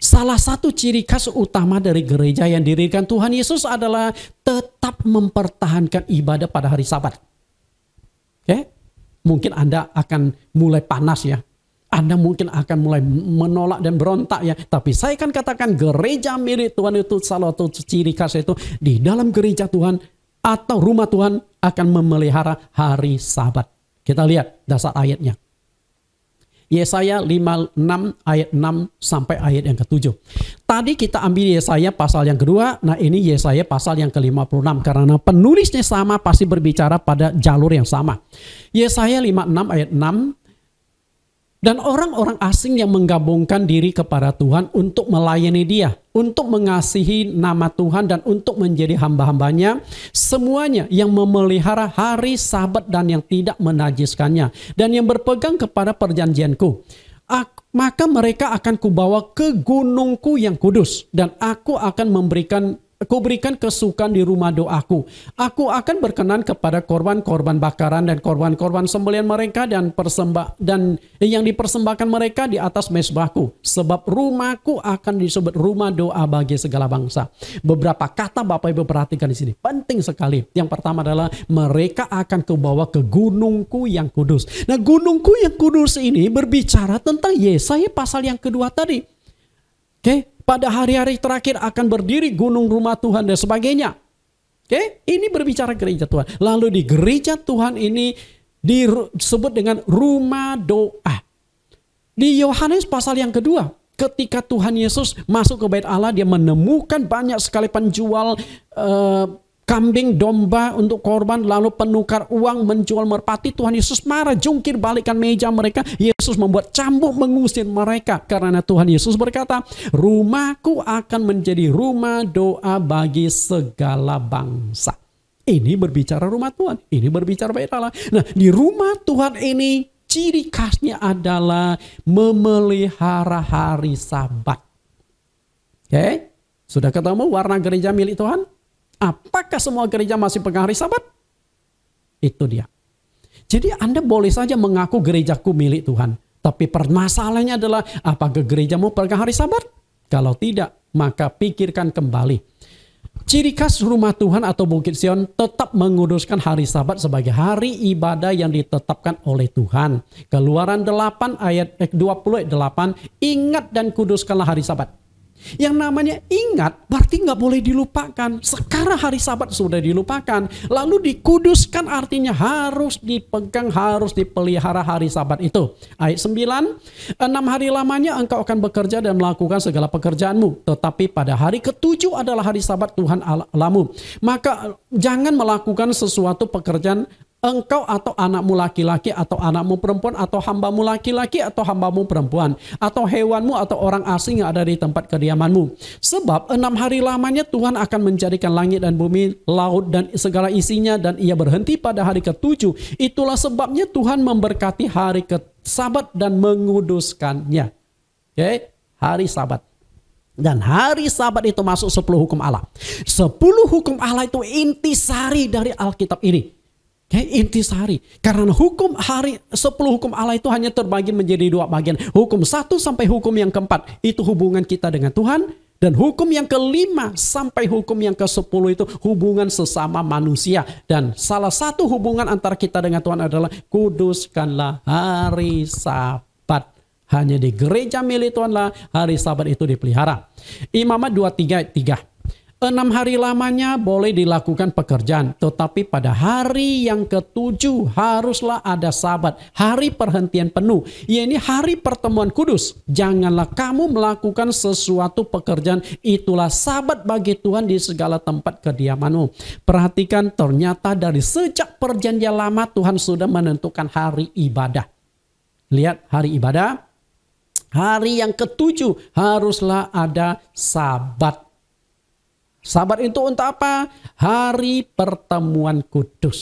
Salah satu ciri khas utama dari gereja yang didirikan Tuhan Yesus adalah tetap mempertahankan ibadah pada hari Sabat. Oke? Mungkin Anda akan mulai panas ya. Anda mungkin akan mulai menolak dan berontak ya. Tapi saya akan katakan gereja milik Tuhan itu salah satu ciri khas itu di dalam gereja Tuhan atau rumah Tuhan akan memelihara hari Sabat. Kita lihat dasar ayatnya. Yesaya 56 ayat 6 sampai ayat yang ke-7. Tadi kita ambil Yesaya pasal yang kedua. Nah, ini Yesaya pasal yang ke-56. Karena penulisnya sama, pasti berbicara pada jalur yang sama. Yesaya 56 ayat 6. Dan orang-orang asing yang menggabungkan diri kepada Tuhan untuk melayani Dia, untuk mengasihi nama Tuhan dan untuk menjadi hamba-hambanya, semuanya yang memelihara hari Sabat dan yang tidak menajiskannya, dan yang berpegang kepada perjanjianku, maka mereka akan kubawa ke gunungku yang kudus, dan aku akan Kuberikan kesukaan di rumah doaku. Aku akan berkenan kepada korban-korban bakaran dan korban-korban sembelihan mereka dan yang dipersembahkan mereka di atas mezbahku. Sebab rumahku akan disebut rumah doa bagi segala bangsa. Beberapa kata Bapak Ibu perhatikan di sini. Penting sekali. Yang pertama adalah mereka akan kubawa ke gunungku yang kudus. Nah, gunungku yang kudus ini berbicara tentang Yesaya pasal yang kedua tadi. Oke. Pada hari-hari terakhir akan berdiri gunung rumah Tuhan dan sebagainya. Oke, ini berbicara gereja Tuhan. Lalu di gereja Tuhan ini disebut dengan rumah doa. Di Yohanes pasal yang kedua, ketika Tuhan Yesus masuk ke bait Allah, dia menemukan banyak sekali penjual kambing, domba untuk korban, lalu penukar uang, menjual merpati. Tuhan Yesus marah, jungkir balikkan meja mereka. Yesus membuat cambuk mengusir mereka. Karena Tuhan Yesus berkata, rumahku akan menjadi rumah doa bagi segala bangsa. Ini berbicara rumah Tuhan, ini berbicara bait Allah. Nah, di rumah Tuhan ini ciri khasnya adalah memelihara hari Sabat. Oke, sudah ketemu warna gereja milik Tuhan? Apakah semua gereja masih pegang hari Sabat? Itu dia. Jadi Anda boleh saja mengaku gerejaku milik Tuhan. Tapi permasalahannya adalah, apakah gerejamu pegang hari Sabat? Kalau tidak, maka pikirkan kembali. Ciri khas rumah Tuhan atau Bukit Sion tetap menguduskan hari Sabat sebagai hari ibadah yang ditetapkan oleh Tuhan. Keluaran 8 ayat 28, ingat dan kuduskanlah hari Sabat. Yang namanya ingat berarti nggak boleh dilupakan. Sekarang hari Sabat sudah dilupakan, lalu dikuduskan artinya harus dipegang, harus dipelihara hari Sabat itu. Ayat 9, 6 hari lamanya engkau akan bekerja dan melakukan segala pekerjaanmu, tetapi pada hari ketujuh adalah hari Sabat Tuhan Allahmu. Maka jangan melakukan sesuatu pekerjaan engkau atau anakmu laki-laki atau anakmu perempuan atau hambamu laki-laki atau hambamu perempuan atau hewanmu atau orang asing yang ada di tempat kediamanmu. Sebab 6 hari lamanya Tuhan akan menjadikan langit dan bumi, laut dan segala isinya, dan ia berhenti pada hari ketujuh. Itulah sebabnya Tuhan memberkati hari Sabat dan menguduskannya. Oke, hari Sabat. Dan hari Sabat itu masuk 10 hukum Allah. 10 hukum Allah itu intisari dari Alkitab ini. Intisari. Karena hukum 10 hukum Allah itu hanya terbagi menjadi 2 bagian. Hukum 1 sampai hukum yang keempat itu hubungan kita dengan Tuhan. Dan hukum yang ke-5 sampai hukum yang ke-10 itu hubungan sesama manusia. Dan salah satu hubungan antara kita dengan Tuhan adalah kuduskanlah hari Sabat. Hanya di gereja milik Tuhanlah hari Sabat itu dipelihara. Imamat 23 ayat 3. 6 hari lamanya boleh dilakukan pekerjaan, tetapi pada hari yang ke-7 haruslah ada Sabat, hari perhentian penuh. Ini hari pertemuan kudus. Janganlah kamu melakukan sesuatu pekerjaan, itulah Sabat bagi Tuhan di segala tempat kediamanmu. Perhatikan, ternyata dari sejak perjanjian lama Tuhan sudah menentukan hari ibadah. Lihat hari ibadah, hari yang ke-7 haruslah ada Sabat. Sabat itu untuk apa? Hari pertemuan kudus.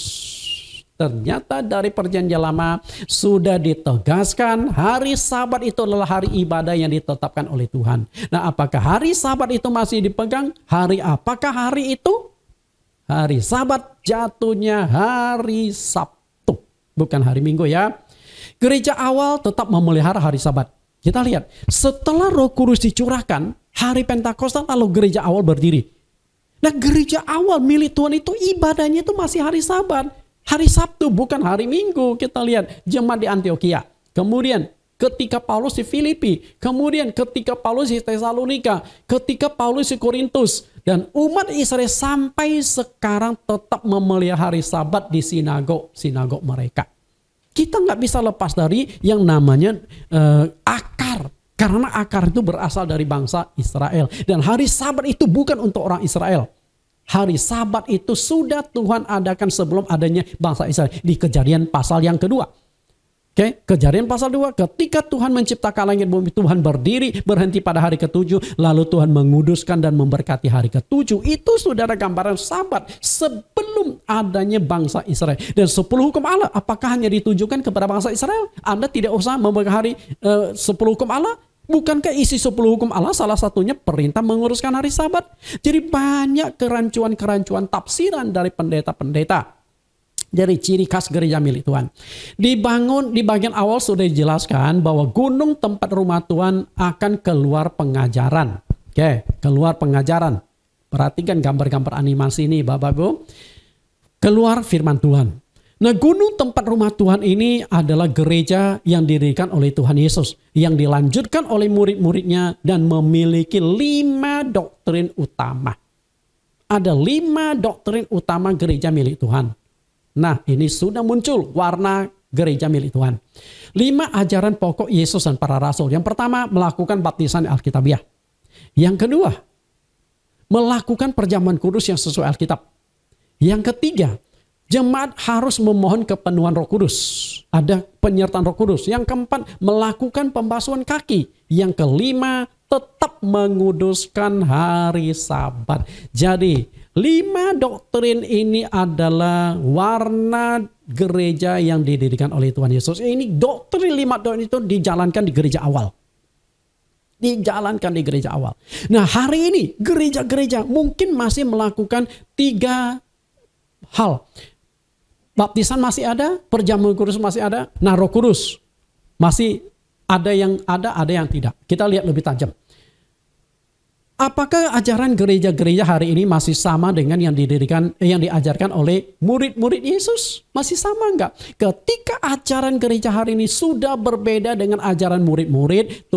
Ternyata dari perjanjian lama sudah ditegaskan hari Sabat itu adalah hari ibadah yang ditetapkan oleh Tuhan. Nah, apakah hari Sabat itu masih dipegang? Hari apakah hari itu? Hari Sabat jatuhnya hari Sabtu, bukan hari Minggu ya. Gereja awal tetap memelihara hari Sabat. Kita lihat, setelah Roh Kudus dicurahkan, hari Pentakosta lalu gereja awal berdiri. Nah, gereja awal milik Tuhan itu ibadahnya itu masih hari Sabat. Hari Sabtu, bukan hari Minggu. Kita lihat jemaat di Antioquia. Kemudian ketika Paulus di Filipi. Kemudian ketika Paulus di Tesalonika. Ketika Paulus di Korintus. Dan umat Israel sampai sekarang tetap memelihara hari Sabat di sinagog mereka. Kita nggak bisa lepas dari yang namanya akar. Karena akar itu berasal dari bangsa Israel. Dan hari Sabat itu bukan untuk orang Israel. Hari Sabat itu sudah Tuhan adakan sebelum adanya bangsa Israel. Di Kejadian pasal yang kedua. Oke, Kejadian pasal 2. Ketika Tuhan menciptakan langit bumi, Tuhan berdiri, berhenti pada hari ke-7. Lalu Tuhan menguduskan dan memberkati hari ke-7. Itu saudara gambaran Sabat sebelum adanya bangsa Israel. Dan 10 hukum Allah, apakah hanya ditujukan kepada bangsa Israel? Anda tidak usah memegang hari 10 hukum Allah. Bukankah isi 10 hukum Allah salah satunya perintah menguruskan hari Sabat? Jadi banyak kerancuan-kerancuan tafsiran dari pendeta-pendeta. Dari ciri khas gereja milik Tuhan. Dibangun di bagian awal sudah dijelaskan bahwa gunung tempat rumah Tuhan akan keluar pengajaran. Oke, keluar pengajaran. Perhatikan gambar-gambar animasi ini Bapak Ibu. Keluar firman Tuhan. Nah, gunung tempat rumah Tuhan ini adalah gereja yang didirikan oleh Tuhan Yesus. Yang dilanjutkan oleh murid-muridnya dan memiliki 5 doktrin utama. Ada 5 doktrin utama gereja milik Tuhan. Nah, ini sudah muncul warna gereja milik Tuhan. 5 ajaran pokok Yesus dan para rasul. Yang pertama, melakukan baptisan Alkitabiah. Yang kedua, melakukan perjamuan kudus yang sesuai Alkitab. Yang ketiga, jemaat harus memohon kepenuhan Roh Kudus. Ada penyertaan Roh Kudus. Yang keempat, melakukan pembasuhan kaki. Yang kelima, tetap menguduskan hari Sabat. Jadi, 5 doktrin ini adalah warna gereja yang didirikan oleh Tuhan Yesus. Ini doktrin 5 doktrin itu dijalankan di gereja awal. Dijalankan di gereja awal. Nah, hari ini gereja-gereja mungkin masih melakukan 3 hal. Baptisan masih ada, perjamuan kudus masih ada, nah Roh Kudus masih ada yang tidak. Kita lihat lebih tajam. Apakah ajaran gereja-gereja hari ini masih sama dengan yang diajarkan oleh murid-murid Yesus? Masih sama enggak? Ketika ajaran gereja hari ini sudah berbeda dengan ajaran murid-murid,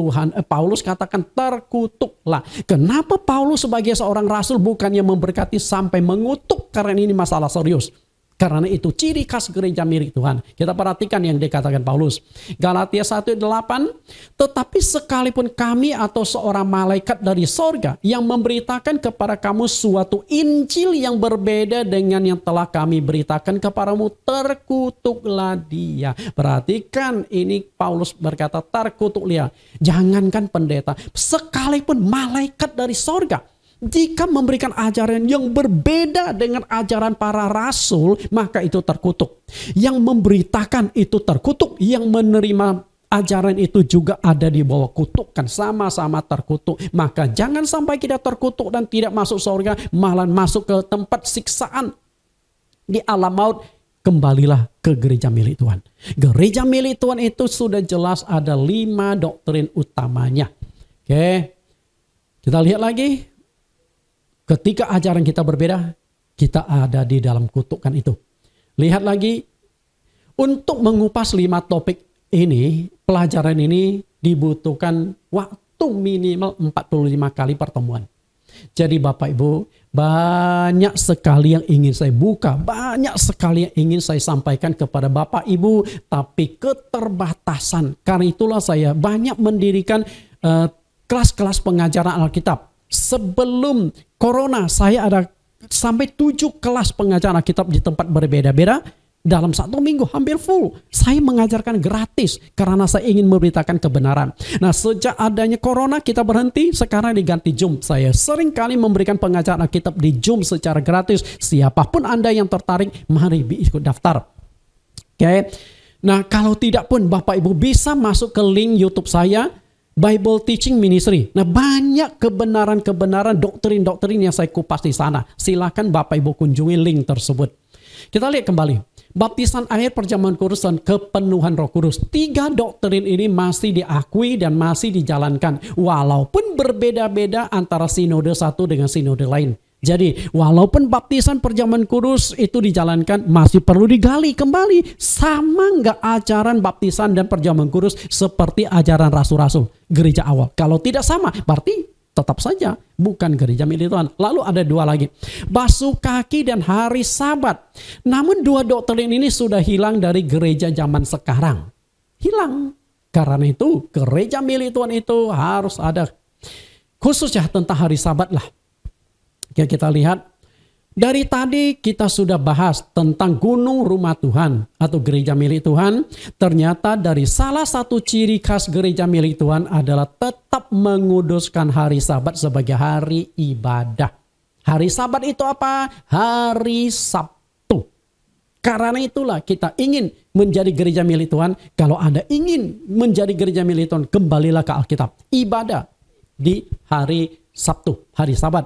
Paulus katakan terkutuklah. Kenapa Paulus sebagai seorang rasul bukannya memberkati sampai mengutuk, karena ini masalah serius. Karena itu ciri khas gereja milik Tuhan. Kita perhatikan yang dikatakan Paulus. Galatia 1:8. Tetapi sekalipun kami atau seorang malaikat dari sorga yang memberitakan kepada kamu suatu Injil yang berbeda dengan yang telah kami beritakan kepadamu, terkutuklah dia. Perhatikan ini Paulus berkata terkutuklah dia. Jangankan pendeta, sekalipun malaikat dari sorga, jika memberikan ajaran yang berbeda dengan ajaran para rasul, maka itu terkutuk. Yang memberitakan itu terkutuk, yang menerima ajaran itu juga ada di bawah kutukan, sama-sama terkutuk. Maka jangan sampai kita terkutuk dan tidak masuk surga, malah masuk ke tempat siksaan di alam maut. Kembalilah ke gereja milik Tuhan. Gereja milik Tuhan itu sudah jelas ada 5 doktrin utamanya. Oke, kita lihat lagi. Ketika ajaran kita berbeda, kita ada di dalam kutukan itu. Lihat lagi, untuk mengupas 5 topik ini, pelajaran ini dibutuhkan waktu minimal 45 kali pertemuan. Jadi Bapak Ibu, banyak sekali yang ingin saya buka, banyak sekali yang ingin saya sampaikan kepada Bapak Ibu, tapi keterbatasan. Karena itulah saya banyak mendirikan kelas-kelas pengajaran Alkitab. Sebelum Corona, saya ada sampai 7 kelas pengajaran Alkitab di tempat berbeda-beda. Dalam 1 minggu hampir full. Saya mengajarkan gratis karena saya ingin memberitakan kebenaran. Nah, sejak adanya Corona kita berhenti, sekarang diganti Zoom. Saya sering kali memberikan pengajaran Alkitab di Zoom secara gratis. Siapapun Anda yang tertarik, mari ikut daftar. Oke. Nah, kalau tidak pun Bapak Ibu bisa masuk ke link YouTube saya, Bible Teaching Ministry. Nah, banyak kebenaran-kebenaran, doktrin-doktrin yang saya kupas di sana. Silakan Bapak Ibu kunjungi link tersebut. Kita lihat kembali. Baptisan air, perjamuan kudus, dan kepenuhan Roh Kudus. 3 doktrin ini masih diakui dan masih dijalankan. Walaupun berbeda-beda antara sinode satu dengan sinode lain. Jadi walaupun baptisan perjamuan kudus itu dijalankan, masih perlu digali kembali. Sama nggak ajaran baptisan dan perjamuan kudus seperti ajaran rasul-rasul gereja awal? Kalau tidak sama, berarti tetap saja bukan gereja milik Tuhan. Lalu ada 2 lagi. Basuh kaki dan hari Sabat. Namun 2 doktrin ini sudah hilang dari gereja zaman sekarang. Hilang. Karena itu gereja milik Tuhan itu harus ada. Khususnya tentang hari Sabat lah. Oke, kita lihat. Dari tadi kita sudah bahas tentang gunung rumah Tuhan atau gereja milik Tuhan. Ternyata dari salah satu ciri khas gereja milik Tuhan adalah tetap menguduskan hari Sabat sebagai hari ibadah. Hari Sabat itu apa? Hari Sabtu. Karena itulah kita ingin menjadi gereja milik Tuhan. Kalau Anda ingin menjadi gereja milik Tuhan, kembalilah ke Alkitab. Ibadah di hari Sabtu, hari Sabat.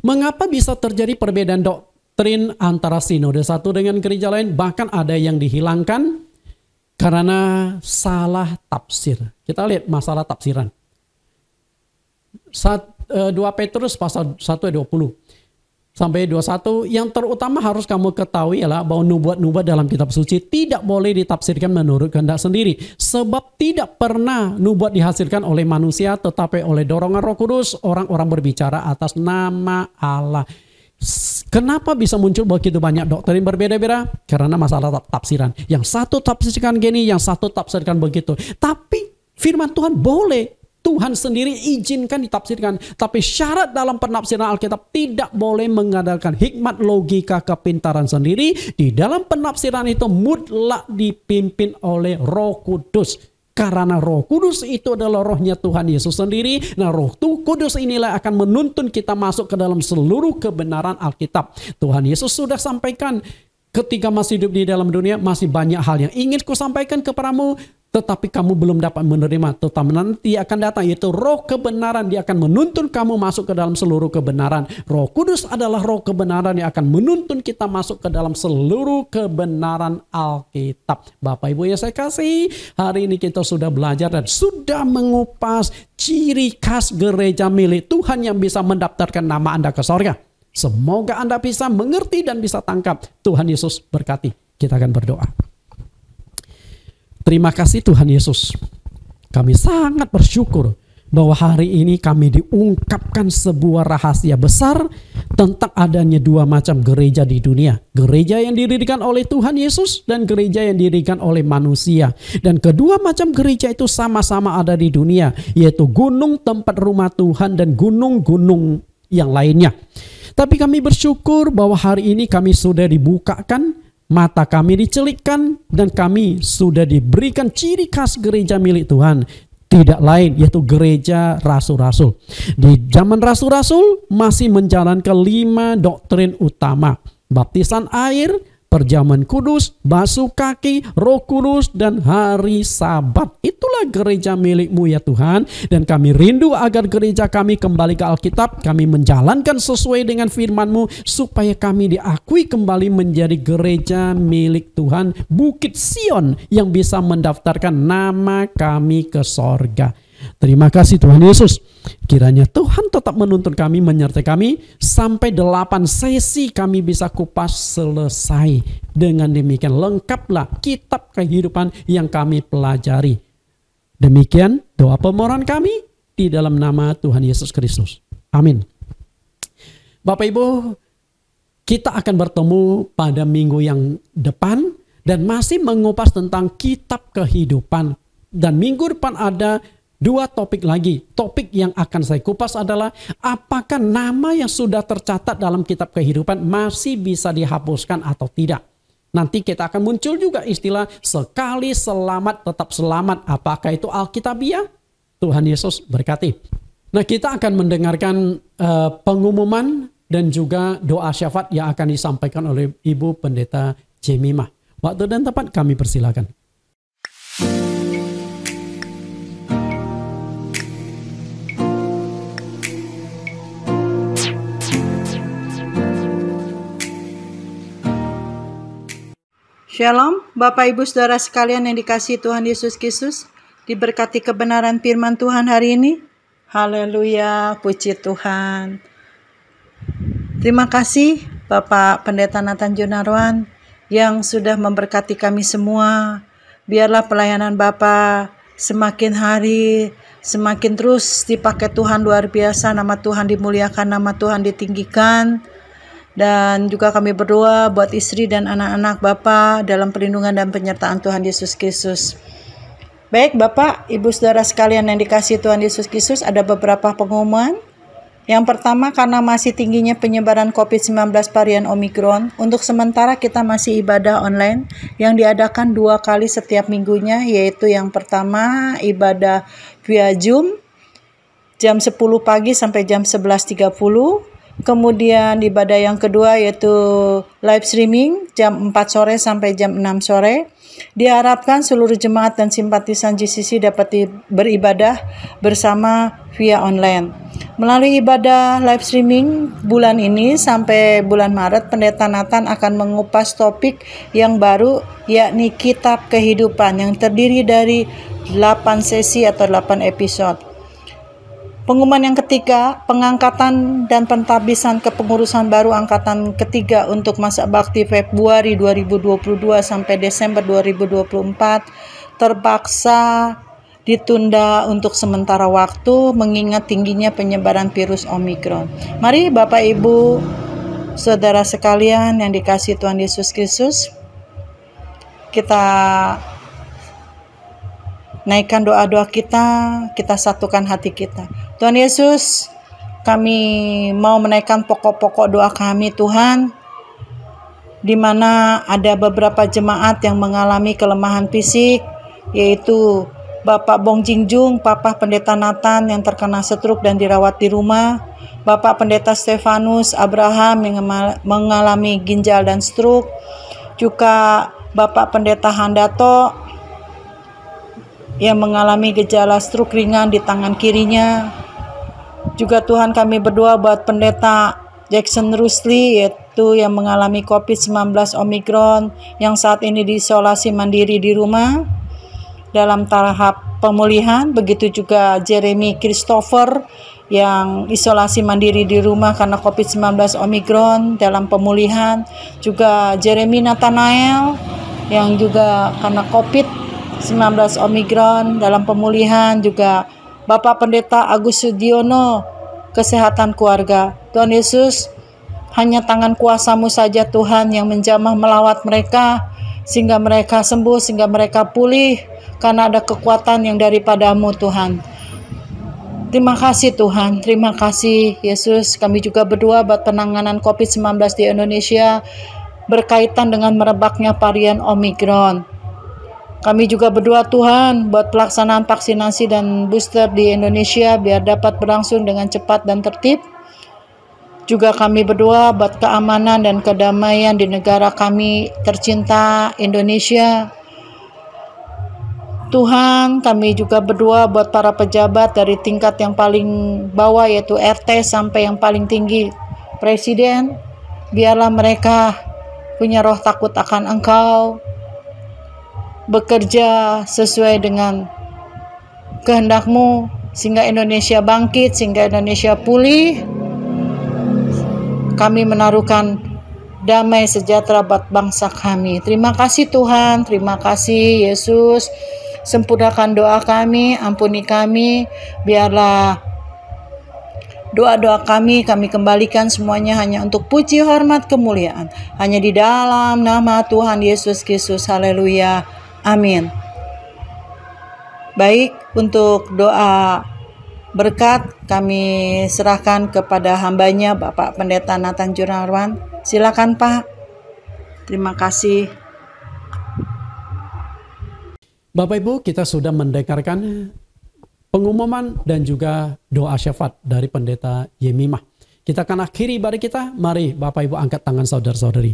Mengapa bisa terjadi perbedaan doktrin antara sinode satu dengan gereja lain? Bahkan ada yang dihilangkan karena salah tafsir. Kita lihat masalah tafsiran. 2 Petrus pasal 1 ayat 20 sampai 21, yang terutama harus kamu ketahui ialah bahwa nubuat-nubuat dalam kitab suci tidak boleh ditafsirkan menurut kehendak sendiri. Sebab tidak pernah nubuat dihasilkan oleh manusia, tetapi oleh dorongan Roh Kudus orang-orang berbicara atas nama Allah. Kenapa bisa muncul begitu banyak doktrin berbeda-beda? Karena masalah tafsiran. Yang satu tafsirkan gini, yang satu tafsirkan begitu. Tapi firman Tuhan boleh. Tuhan sendiri izinkan ditafsirkan. Tapi syarat dalam penafsiran Alkitab tidak boleh mengandalkan hikmat, logika, kepintaran sendiri. Di dalam penafsiran itu mutlak dipimpin oleh Roh Kudus. Karena Roh Kudus itu adalah rohnya Tuhan Yesus sendiri. Nah, Roh Kudus inilah akan menuntun kita masuk ke dalam seluruh kebenaran Alkitab. Tuhan Yesus sudah sampaikan ketika masih hidup di dalam dunia, masih banyak hal yang ingin kusampaikan kepadamu, tetapi kamu belum dapat menerima. Tetapi nanti akan datang, yaitu Roh kebenaran. Dia akan menuntun kamu masuk ke dalam seluruh kebenaran. Roh Kudus adalah Roh kebenaran yang akan menuntun kita masuk ke dalam seluruh kebenaran Alkitab. Bapak Ibu yang saya kasih, hari ini kita sudah belajar dan sudah mengupas ciri khas gereja milik Tuhan yang bisa mendaftarkan nama Anda ke sorga. Semoga Anda bisa mengerti dan bisa tangkap. Tuhan Yesus berkati. Kita akan berdoa. Terima kasih Tuhan Yesus. Kami sangat bersyukur bahwa hari ini kami diungkapkan sebuah rahasia besar tentang adanya dua macam gereja di dunia. Gereja yang didirikan oleh Tuhan Yesus dan gereja yang didirikan oleh manusia. Dan kedua macam gereja itu sama-sama ada di dunia, yaitu gunung tempat rumah Tuhan dan gunung-gunung yang lainnya. Tapi kami bersyukur bahwa hari ini kami sudah dibukakan, mata kami dicelikkan, dan kami sudah diberikan ciri khas gereja milik Tuhan. Tidak lain yaitu gereja rasul-rasul. Di zaman rasul-rasul masih menjalankan 5 doktrin utama. Baptisan air, perjamuan kudus, basuh kaki, Roh Kudus, dan hari Sabat. Itulah gereja milik-Mu ya Tuhan. Dan kami rindu agar gereja kami kembali ke Alkitab. Kami menjalankan sesuai dengan firman-Mu supaya kami diakui kembali menjadi gereja milik Tuhan, Bukit Sion yang bisa mendaftarkan nama kami ke sorga. Terima kasih Tuhan Yesus. Kiranya Tuhan tetap menuntun kami, menyertai kami sampai 8 sesi kami bisa kupas selesai. Dengan demikian lengkaplah kitab kehidupan yang kami pelajari. Demikian doa permohonan kami di dalam nama Tuhan Yesus Kristus. Amin. Bapak Ibu, kita akan bertemu pada minggu yang depan dan masih mengupas tentang kitab kehidupan. Dan minggu depan ada 2 topik lagi. Topik yang akan saya kupas adalah apakah nama yang sudah tercatat dalam kitab kehidupan masih bisa dihapuskan atau tidak. Nanti kita akan muncul juga istilah sekali selamat tetap selamat. Apakah itu Alkitabiah? Tuhan Yesus berkati. Nah, kita akan mendengarkan pengumuman dan juga doa syafaat yang akan disampaikan oleh Ibu Pendeta Jemimah. Waktu dan tempat kami persilakan. Shalom, Bapak Ibu Saudara sekalian yang dikasihi Tuhan Yesus Kristus, diberkati kebenaran firman Tuhan hari ini. Haleluya, puji Tuhan. Terima kasih Bapak Pendeta Nathan Junarwan yang sudah memberkati kami semua. Biarlah pelayanan Bapak semakin hari, semakin terus dipakai Tuhan luar biasa. Nama Tuhan dimuliakan, nama Tuhan ditinggikan. Dan juga kami berdoa buat istri dan anak-anak Bapak dalam perlindungan dan penyertaan Tuhan Yesus Kristus. Baik Bapak, Ibu Saudara sekalian yang dikasihi Tuhan Yesus Kristus, ada beberapa pengumuman. Yang pertama, karena masih tingginya penyebaran COVID-19 varian Omikron, untuk sementara kita masih ibadah online yang diadakan 2 kali setiap minggunya, yaitu yang pertama ibadah via Zoom jam 10 pagi sampai jam 11.30. Kemudian ibadah yang kedua yaitu live streaming jam 4 sore sampai jam 6 sore. Diharapkan seluruh jemaat dan simpatisan GCC dapat beribadah bersama via online. Melalui ibadah live streaming bulan ini sampai bulan Maret, Pendeta Nathan akan mengupas topik yang baru, yakni kitab kehidupan yang terdiri dari 8 sesi atau 8 episode. Pengumuman yang ketiga, pengangkatan dan pentabisan kepengurusan baru angkatan ketiga untuk masa bakti Februari 2022 sampai Desember 2024 terpaksa ditunda untuk sementara waktu mengingat tingginya penyebaran virus Omikron. Mari Bapak Ibu saudara sekalian yang dikasihi Tuhan Yesus Kristus, kita naikkan doa-doa kita satukan hati kita. Tuhan Yesus, kami mau menaikkan pokok-pokok doa kami Tuhan, di mana ada beberapa jemaat yang mengalami kelemahan fisik, yaitu Bapak Bong Jingjung, Papa Pendeta Nathan yang terkena stroke dan dirawat di rumah, Bapak Pendeta Stefanus Abraham yang mengalami ginjal dan stroke, juga Bapak Pendeta Handato yang mengalami gejala stroke ringan di tangan kirinya. Juga Tuhan kami berdoa buat Pendeta Jackson Rusli, yaitu yang mengalami COVID-19 Omicron yang saat ini diisolasi mandiri di rumah dalam tahap pemulihan. Begitu juga Jeremy Christopher yang isolasi mandiri di rumah karena COVID-19 Omicron dalam pemulihan. Juga Jeremy Nathanael yang juga karena COVID-19 Omicron dalam pemulihan. Juga Bapak Pendeta Agus Sudiono, kesehatan keluarga. Tuhan Yesus, hanya tangan kuasa-Mu saja Tuhan yang menjamah melawat mereka, sehingga mereka sembuh, sehingga mereka pulih, karena ada kekuatan yang daripada-Mu Tuhan. Terima kasih Tuhan, terima kasih Yesus. Kami juga berdoa buat penanganan COVID-19 di Indonesia berkaitan dengan merebaknya varian Omicron. Kami juga berdoa Tuhan buat pelaksanaan vaksinasi dan booster di Indonesia biar dapat berlangsung dengan cepat dan tertib. Juga kami berdoa buat keamanan dan kedamaian di negara kami tercinta Indonesia. Tuhan, kami juga berdoa buat para pejabat dari tingkat yang paling bawah yaitu RT sampai yang paling tinggi Presiden. Biarlah mereka punya roh takut akan Engkau, bekerja sesuai dengan kehendak-Mu, sehingga Indonesia bangkit, sehingga Indonesia pulih. Kami menaruhkan damai sejahtera buat bangsa kami. Terima kasih Tuhan, terima kasih Yesus. Sempurnakan doa kami, ampuni kami, biarlah doa-doa kami kembalikan semuanya hanya untuk puji, hormat, kemuliaan. Hanya di dalam nama Tuhan Yesus Kristus. Haleluya. Amin. Baik, untuk doa berkat kami serahkan kepada hambanya Bapak Pendeta Nathan Jurnarwan. Silakan Pak. Terima kasih. Bapak Ibu, kita sudah mendengarkan pengumuman dan juga doa syafaat dari Pendeta Yemimah. Kita akan akhiri ibadah kita. Mari Bapak Ibu angkat tangan saudara-saudari.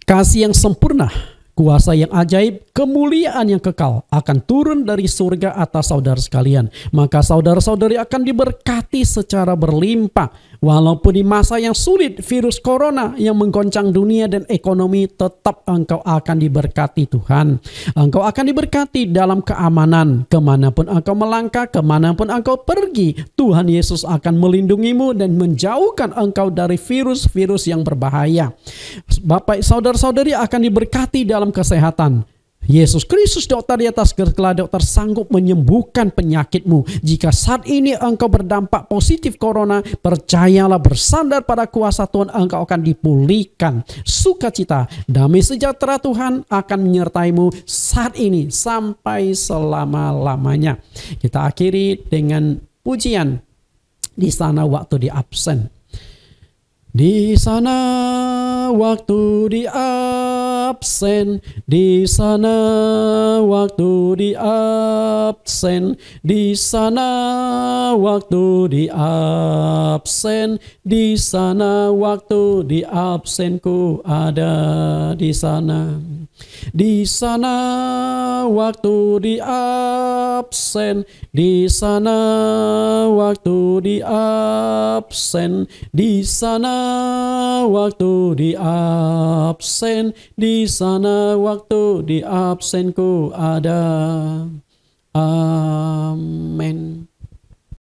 Kasih yang sempurna, kuasa yang ajaib, kemuliaan yang kekal akan turun dari surga atas saudara sekalian. Maka saudara-saudari akan diberkati secara berlimpah. Walaupun di masa yang sulit, virus corona yang menggoncang dunia dan ekonomi, tetap engkau akan diberkati Tuhan. Engkau akan diberkati dalam keamanan. Kemanapun engkau melangkah, kemanapun engkau pergi, Tuhan Yesus akan melindungimu dan menjauhkan engkau dari virus-virus yang berbahaya. Bapak, saudara-saudari akan diberkati dalam kesehatan. Yesus Kristus dokter di atas gergaji dokter sanggup menyembuhkan penyakitmu. Jika saat ini engkau berdampak positif corona, percayalah bersandar pada kuasa Tuhan, engkau akan dipulihkan. Sukacita, damai sejahtera Tuhan akan menyertaimu saat ini sampai selama-lamanya. Kita akhiri dengan pujian Di Sana Waktu di Absen. Di sana waktu di absen, di sana waktu di absen, di sana waktu di absen, di sana waktu di absenku ada di sana. Di sana waktu di absen, di sana waktu di absen, di sana waktu di absen, di sana waktu di absenku ada. Amin.